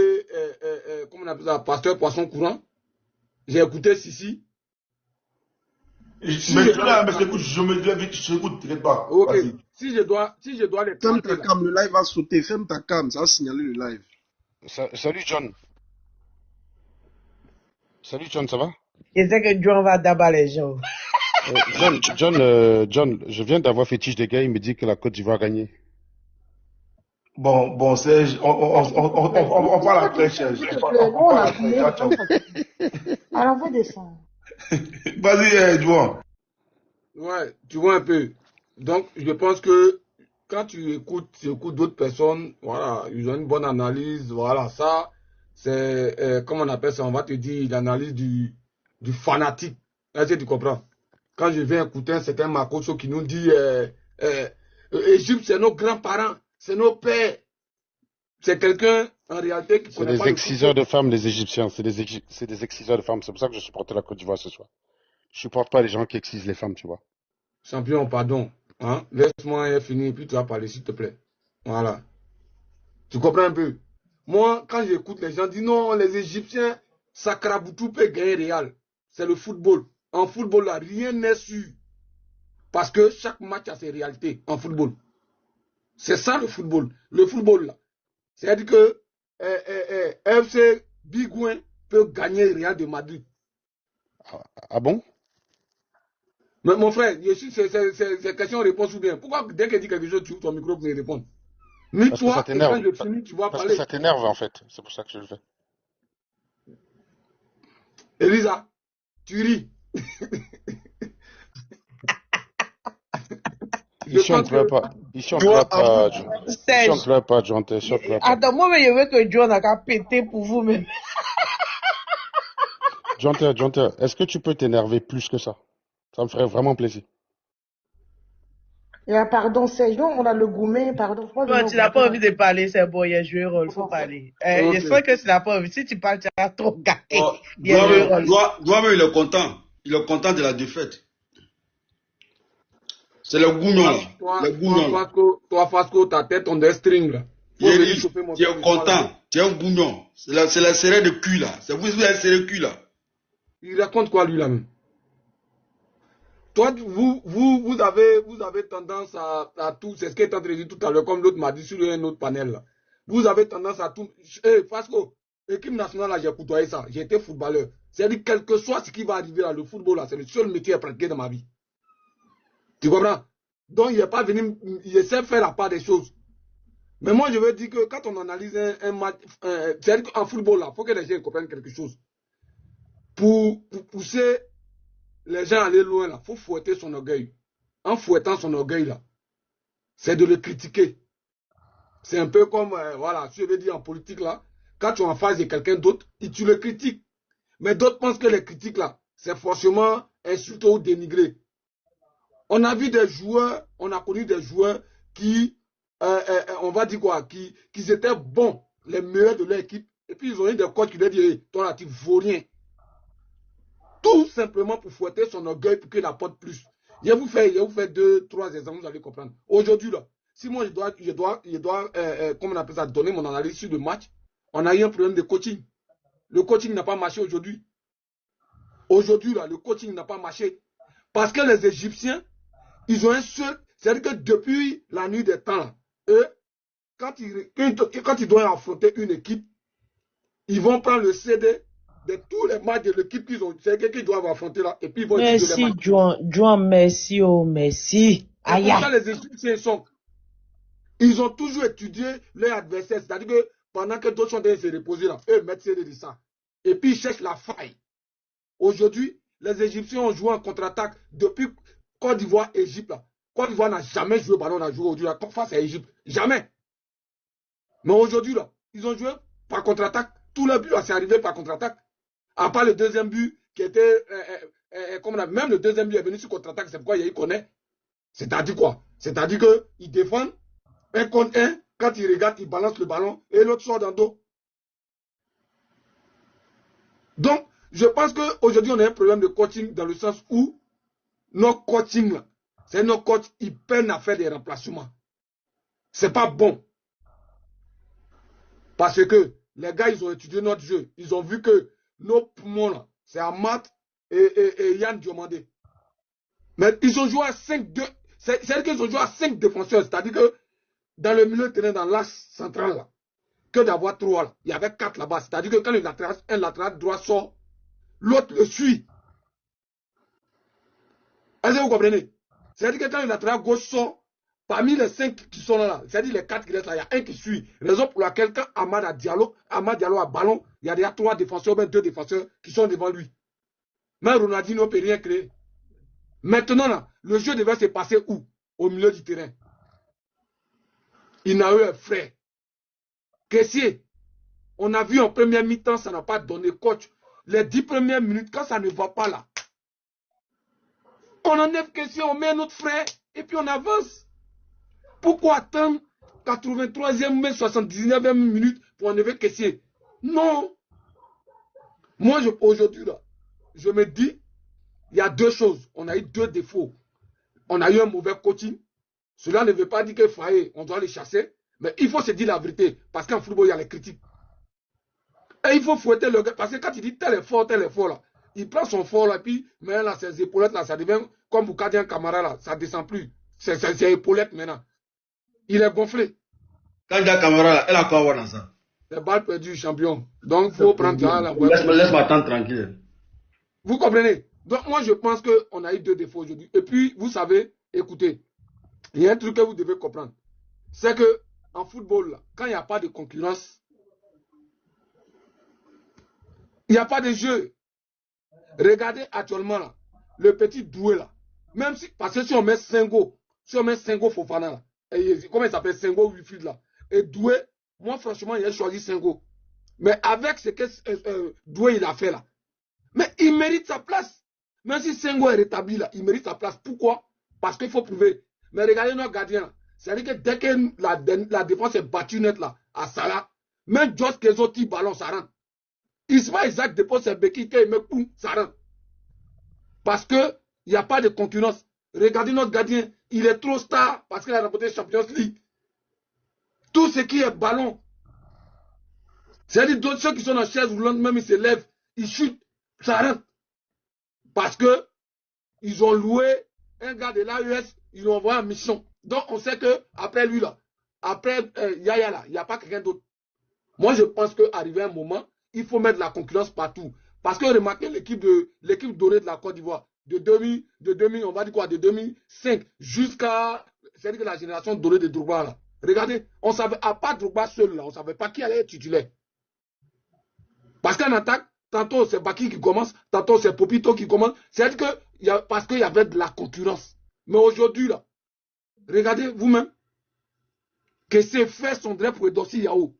comment on appelle ça, Pasteur Poisson Courant, j'ai écouté Sissi. Je m'écoute, t'inquiète pas. Ok. Si je dois les ferme ta cam, le live va sauter. Ferme ta cam, ça va signaler le live. Salut John. Salut John, ça va? Je sais que John va d'abattre les gens. John, je viens d'avoir fétiche des gars, il me dit que la Côte d'Ivoire a gagné. Bon, on parle après, cher. Alors, on va descendre. Vas-y, Jouan. Ouais, tu vois un peu. Donc, je pense que quand tu écoutes d'autres personnes, voilà, ils ont une bonne analyse, voilà, ça, c'est, comment on appelle ça, on va te dire, l'analyse du fanatique. Est-ce que tu comprends? Quand je viens écouter un certain Makoso qui nous dit, Égypte, c'est nos grands-parents, c'est nos pères. C'est quelqu'un, en réalité, qui connaît pas. C'est des exciseurs de femmes, les Égyptiens. C'est des exciseurs de femmes. C'est pour ça que je supporte la Côte d'Ivoire ce soir. Je supporte pas les gens qui excisent les femmes, tu vois. Champion, pardon. Hein? Laisse-moi finir, puis tu vas parler, s'il te plaît. Voilà. Tu comprends un peu? Moi, quand j'écoute les gens dire non, les Égyptiens, Sakraboutou peut gagner Real. C'est le football. En football, là, rien n'est sûr. Parce que chaque match a ses réalités en football. C'est ça le football. Le football, là. C'est-à-dire que FC Bigouin peut gagner Real de Madrid. Ah bon? Mais mon frère, c'est question-réponse ou bien? Pourquoi dès qu'elle dit quelque chose, tu ouvres ton micro pour me répondre? Parce que ça t'énerve. Parce que ça t'énerve en fait. C'est pour ça que je le fais. Elisa, tu ris. Il chanterait pas. Il chanterait pas. Il chanterait pas, John. Il chanterait pas. Attends, moi, je veux que John a qu'à péter pour vous-même. John, est-ce que tu peux t'énerver plus que ça? Ça me ferait vraiment plaisir. Pardon, Sergio, on a le gourmet, pardon. Toi, tu n'as pas envie de parler, c'est bon, il y a joué rôle, il faut parler. Je sens que tu n'as pas envie. Si tu parles, tu as trop gâté. Doigt-même, il est content. Il est content de la défaite. C'est le gougnon. Toi, Fasco, ta tête, on est string, là. Tu es content. Tu es un gougnon. C'est la serrée de cul, là. C'est vous la serrée de cul, là. Il raconte quoi, lui, là-même? Toi, vous avez tendance à tout, c'est ce qu'il est en train de dire tout à l'heure, comme l'autre m'a dit sur un autre panel, là. Vous avez tendance à tout. Fasco, équipe nationale, là, j'ai côtoyé ça. J'ai été footballeur. C'est-à-dire, quel que soit ce qui va arriver là, le football, là, c'est le seul métier à pratiquer dans ma vie. Tu comprends? Donc, il n'est pas venu, il essaie de faire la part des choses. Mais moi, je veux dire que quand on analyse un match, c'est-à-dire qu'en football, là, il faut que les gens comprennent quelque chose. Pour pousser les gens à aller loin, là, il faut fouetter son orgueil. En fouettant son orgueil, là, c'est de le critiquer. C'est un peu comme, voilà, je veux dire en politique, là, quand tu es en face de quelqu'un d'autre, tu le critiques. Mais d'autres pensent que les critiques, là, c'est forcément insulter ou dénigrer. On a vu des joueurs, on a connu des joueurs qui, on va dire quoi, qui étaient bons, les meilleurs de leur équipe, et puis ils ont eu des coachs qui leur disent, hey, toi là, tu vaux rien. Tout simplement pour fouetter son orgueil pour qu'il apporte plus. Je vais vous faire 2, 3 exemples, vous allez comprendre. Aujourd'hui, là, si moi je dois comment on appelle ça, donner mon analyse sur le match, on a eu un problème de coaching. Le coaching n'a pas marché aujourd'hui. Aujourd'hui, là, le coaching n'a pas marché. Parce que les Égyptiens, ils ont un seul. C'est-à-dire que depuis la nuit des temps, là, eux, quand ils doivent affronter une équipe, ils vont prendre le CD de tous les matchs de l'équipe qu'ils doivent affronter là, et puis ils vont étudier les matchs. Merci, John, merci, oh, merci. Et pour ça, les Égyptiens ils ont toujours étudié leur adversaire. C'est-à-dire que pendant que d'autres sont en train de se reposer là, eux mettent CD de ça. Et puis ils cherchent la faille. Aujourd'hui, les Égyptiens ont joué en contre-attaque depuis Côte d'Ivoire, Égypte. Là. Côte d'Ivoire n'a jamais joué au ballon, on a joué aujourd'hui face à Égypte. Jamais. Mais aujourd'hui, là, ils ont joué par contre-attaque. Tout le but, c'est arrivé par contre-attaque. À part le deuxième but qui était, même le deuxième but est venu sur contre-attaque, c'est pourquoi il y a eu connaît. C'est-à-dire quoi? C'est-à-dire qu'ils défendent un contre un, quand ils regardent, ils balancent le ballon et l'autre sort dans le dos. Donc, je pense qu'aujourd'hui, on a un problème de coaching dans le sens où nos coaching, c'est nos coachs, ils peinent à faire des remplacements. C'est pas bon. Parce que les gars, ils ont étudié notre jeu. Ils ont vu que nos poumons, c'est Amat et Yann Diomandé. Mais ils ont joué à 5-2. C'est-à-dire qu'ils ont joué à 5 défenseurs. C'est-à-dire que dans le milieu de terrain, dans l'axe central, là, que d'avoir 3 là. Il y avait 4 là-bas. C'est-à-dire que quand un latéral droit sort, l'autre le suit. Est-ce que vous comprenez? C'est-à-dire que quand le latéral gauche sort, parmi les 5 qui sont là, c'est-à-dire les 4 qui restent là, il y a un qui suit. Raison pour laquelle quand Amad Diallo a ballon, il y a déjà 3 défenseurs, même 2 défenseurs qui sont devant lui. Mais Ronaldinho ne peut rien créer. Maintenant, là, le jeu devait se passer où? Au milieu du terrain. Il n'a eu un frère. Caissier, on a vu en première mi-temps, ça n'a pas donné coach. Les 10 premières minutes, quand ça ne va pas là, on enlève Caissier, on met notre frère, et puis on avance. Pourquoi attendre 83e, même 79e minute pour enlever Caissier? Non. Moi, aujourd'hui, là, je me dis, il y a 2 choses. On a eu 2 défauts. On a eu un mauvais coaching. Cela ne veut pas dire qu'il faille, on doit les chasser. Mais il faut se dire la vérité. Parce qu'en football, il y a les critiques. Et il faut fouetter le gars. Parce que quand il dit tel est fort, là, il prend son fort là, puis mais là, ses épaulettes là, ça devient comme Boukadian Camara là, ça ne descend plus. C'est épaulettes maintenant. Il est gonflé. Boukadian Camara là, elle a quoi à voir dans ça? Les balles perdues, champion. Donc, il faut prendre ça là. Laisse-moi attendre tranquille. Vous comprenez? Donc, moi, je pense qu'on a eu 2 défauts aujourd'hui. Et puis, vous savez, écoutez, il y a un truc que vous devez comprendre. C'est que en football, là, quand il n'y a pas de concurrence, il n'y a pas de jeu. Regardez actuellement, là, le petit Doué là, même si, parce que si on met Sengo Fofana là, comment il s'appelle, Sengo Wilfried là, et Doué, moi franchement, il a choisi Sengo. Mais avec ce que Doué il a fait là, mais il mérite sa place. Même si Sengo est rétabli là, il mérite sa place. Pourquoi? Parce qu'il faut prouver. Mais regardez nos gardiens. C'est-à-dire que dès que la défense est battue net là, à Salah, même Josh Kezoti ballon, ça rentre. Ismaël Isaac dépose ses béquilles, il met poum, ça rentre. Parce qu'il n'y a pas de concurrence. Regardez notre gardien, il est trop star parce qu'il a remporté la Champions League. Tout ce qui est ballon. C'est-à-dire d'autres ceux qui sont en chaise roulante, même ils se lèvent, ils chutent, ça rentre. Parce que ils ont loué un gars de l'AES, ils l'ont envoyé en mission. Donc on sait que après lui là, après Yaya là, il n'y a pas quelqu'un d'autre. Moi je pense qu'arrivé un moment, il faut mettre la concurrence partout. Parce que remarquez l'équipe dorée de la Côte d'Ivoire, de 2000, on va dire quoi, de 2005 jusqu'à, c'est-à-dire que la génération dorée de Drogba là. Regardez, on savait, à part Drogba seul là, on ne savait pas qui allait être titulaire. Parce qu'en attaque, tantôt c'est Baki qui commence, tantôt c'est Popito qui commence. C'est-à-dire que, parce qu'il y avait de la concurrence. Mais aujourd'hui là, regardez vous-même, que ces faits sont vrais pour Edossi Yao.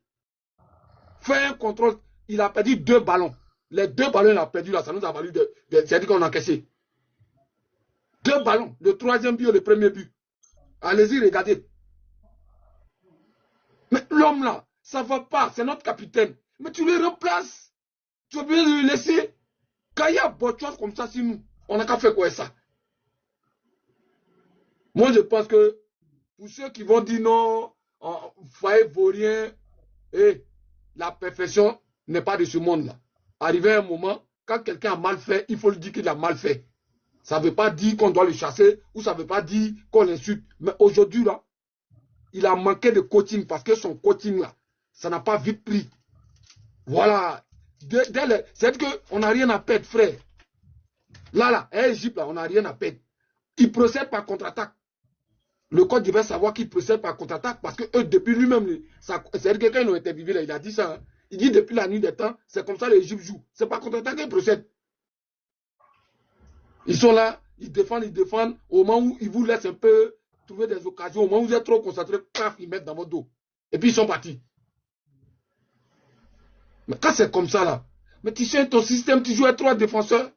Fait un contrôle, il a perdu 2 ballons. Les 2 ballons qu'il a perdu là, ça nous a valu c'est-à-dire qu'on a encaissé. 2 ballons, le 3e but et le 1er but. Allez-y, regardez. Mais l'homme là, ça ne va pas, c'est notre capitaine. Mais tu le remplaces. Tu es obligé de le laisser. Quand il y a beaucoup de choses comme ça, si nous, on n'a qu'à faire quoi ça? Moi, je pense que pour ceux qui vont dire non, Faye vaut rien, et la perfection n'est pas de ce monde-là. Arrivé à un moment, quand quelqu'un a mal fait, il faut lui dire qu'il a mal fait. Ça ne veut pas dire qu'on doit le chasser, ou ça ne veut pas dire qu'on l'insulte. Mais aujourd'hui, là, il a manqué de coaching, parce que son coaching, là, ça n'a pas vite pris. Voilà. C'est-à-dire qu'on n'a rien à perdre, frère. Là, à Égypte, là, on n'a rien à perdre. Il procède par contre-attaque. Le Côte d'Ivoire savoir qu'il procède par contre-attaque parce que eux, depuis lui-même, c'est-à-dire que quand ils ont interviewé, là, il a dit ça. Hein. Il dit depuis la nuit des temps, c'est comme ça l'Égypte joue. C'est par contre-attaque qu'ils procèdent. Ils sont là, ils défendent. Au moment où ils vous laissent un peu trouver des occasions, au moment où vous êtes trop concentrés, paf, ils mettent dans votre dos. Et puis ils sont partis. Mais quand c'est comme ça, là, mais tu sais, ton système, tu joues à 3 défenseurs.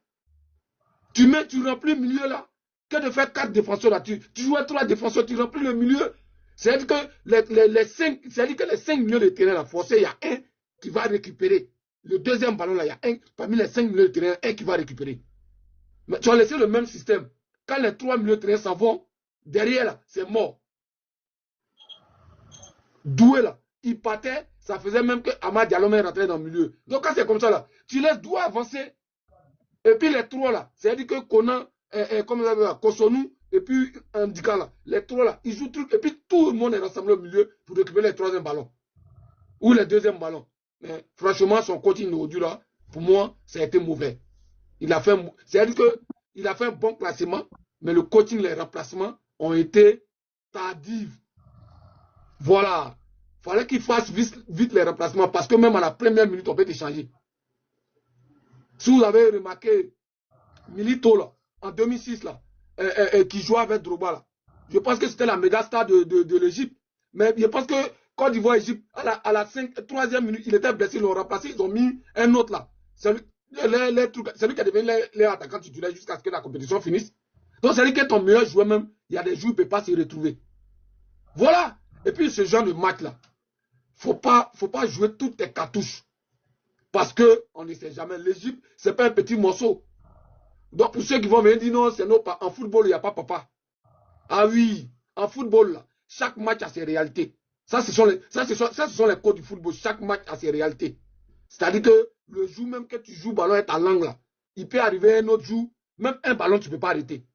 Tu remplis le milieu, là. Que de faire 4 défenseurs, là. Tu joues à 3 défenseurs, tu remplis le milieu. C'est-à-dire que les 5 milieux de terrain, là, forcés, il y a un qui va récupérer. Le deuxième ballon, là, il y a un, parmi les 5 milieux de terrain, un qui va récupérer. Mais tu as laissé le même système. Quand les 3 milieux de terrain s'en vont, derrière, là, c'est mort. Doué, là, il partait. Ça faisait même que Amad Diallo rentrait dans le milieu. Donc quand c'est comme ça, là, tu laisses Doué avancer. Et puis les 3 là, c'est-à-dire que Conan, Kosonou, et puis Ndika là, les 3 là, ils jouent truc. Et puis tout le monde est rassemblé au milieu pour récupérer les 3e ballons. Ou les 2e ballons. Mais franchement, son coaching aujourd'hui là, pour moi, ça a été mauvais. C'est-à-dire qu'il a fait un bon classement, mais le coaching, les remplacements ont été tardifs. Voilà. Il fallait qu'il fasse vite les remplacements parce que même à la première minute, on peut échanger. Si vous avez remarqué Milito là, en 2006 là, qui jouait avec Drogba là, je pense que c'était la méga star de l'Égypte. Mais je pense que Côte d'Ivoire-Égypte, à la 3e minute, il était blessé, ils l'ont remplacé, ils ont mis un autre là. C'est lui qui a devenu les attaquants titulaires jusqu'à ce que la compétition finisse. Donc c'est-à-dire que ton meilleur joueur même, il y a des jours où il ne peut pas se retrouver. Voilà. Et puis ce genre de match là, faut pas jouer toutes tes cartouches. Parce qu'on ne sait jamais. L'Égypte, ce n'est pas un petit morceau. Donc pour ceux qui vont venir dire non, c'est non, en football, il n'y a pas papa. Ah oui, en football, là, chaque match a ses réalités. Ça, ce sont les codes du football. Chaque match a ses réalités. C'est-à-dire que le jour même que tu joues ballon avec ta langue, là, il peut arriver un autre jour, même un ballon, tu ne peux pas arrêter.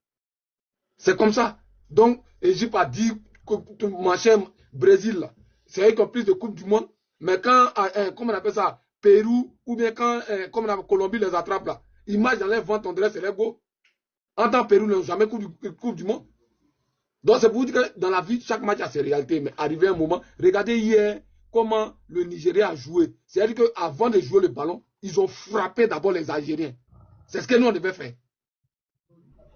C'est comme ça. Donc, l'Égypte a dit que mon cher Brésil, c'est eux qui ont plus de Coupe du Monde. Mais quand, comment on appelle ça, Pérou, ou bien quand, comme la Colombie les attrape là, ils marchent dans les ventes, on dirait c'est les go. En tant que Pérou, ils n'ont jamais coupe du Monde. Donc c'est pour vous dire que dans la vie, chaque match a ses réalités. Mais arrivé un moment, regardez hier comment le Nigeria a joué. C'est-à-dire qu'avant de jouer le ballon, ils ont frappé d'abord les Algériens. C'est ce que nous on devait faire.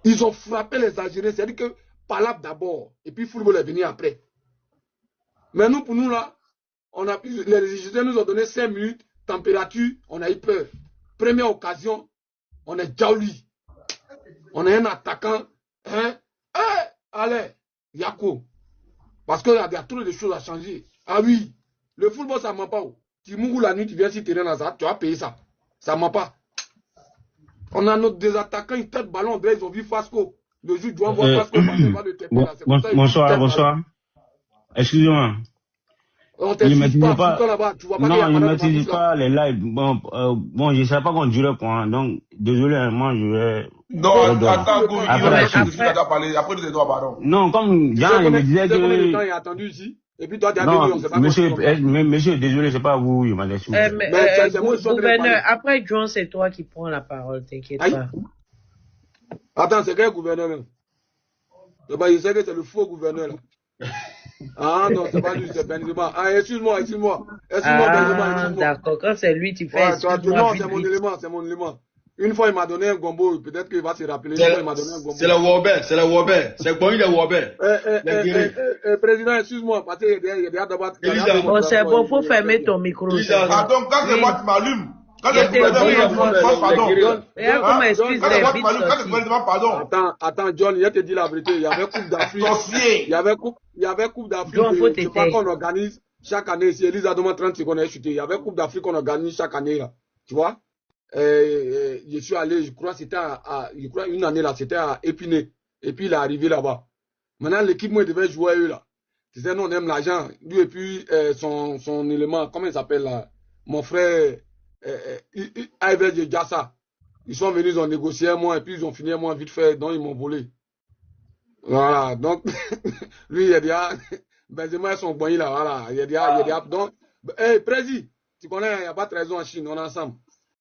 Ils ont frappé les Algériens. C'est-à-dire que Palab d'abord, et puis football est venu après. Mais nous, pour nous, là, les Égyptiens nous ont donné 5 minutes, température, on a eu peur. Première occasion, on est Djaouli. On a un attaquant, hein? Allez, Yako. Parce qu'il y a trop de choses à changer. Ah oui, le football, ça ne ment pas. Tu mourras la nuit, tu viens sur le terrain Nazar, tu vas payer ça. Ça ne ment pas. On a des attaquants, ils tapent ballon, ils ont vu Fasco. Le jour, tu dois voir Fasco, bonsoir. Excusez-moi. On ne t'excuse pas, là-bas, tu vois pas. Non, je ne maîtrise pas les lives. Bon, je ne savais pas qu'on durait quoi. Hein, donc, désolé, moi, je vais. Non, attends, Go, après, tu dois pardon. Non, comme Jean, il me disait que. Combien de temps il a attendu ici? Et puis toi, tu as non, dit, on ne sait pas. Monsieur, désolé, c'est pas vous, il m'a laissé. Gouverneur, après, John, c'est toi qui prends la parole, t'inquiète pas. Attends, c'est quel gouverneur même? Il sait que c'est le faux gouverneur là. Ah non, c'est pas lui, c'est Benzema. Ah, excuse-moi, Benzema, excuse-moi. D'accord, quand c'est lui, tu fais. Non, c'est mon élément. Une fois, il m'a donné un gombo, peut-être qu'il va se rappeler. Une fois, il m'a donné un gombo. C'est le Wobber, c'est le bon, il est Wobber. Président, excuse-moi, parce qu'il y a d'abord. Oh, c'est bon, faut fermer ton micro. Attends, quand c'est moi qui m'allume. Quand le pardon. Attends, John, il te dit la vérité. Il y avait Coupe d'Afrique. Il y avait Coupe d'Afrique. Je sais pas qu'on organise chaque année. Si Elisa demande 30 secondes, elle chuté. Il y avait Coupe d'Afrique qu'on organise chaque année là. Tu vois? Je suis allé, je crois une année là, c'était à Épinay. Et puis il est arrivé là-bas. Maintenant, l'équipe, moi, il devait jouer eux là. Tu sais, nous, on aime l'argent. Lui et puis son élément, comment il s'appelle là? Mon frère. Avec Jassa, ils sont venus, ils ont négocié un mois et puis ils ont fini un mois vite fait, donc ils m'ont volé. Voilà, donc lui il a dit, Benzema est son boigny là, voilà, il a dit, donc, Prési, tu connais, il n'y a pas de raison en Chine, on est ensemble.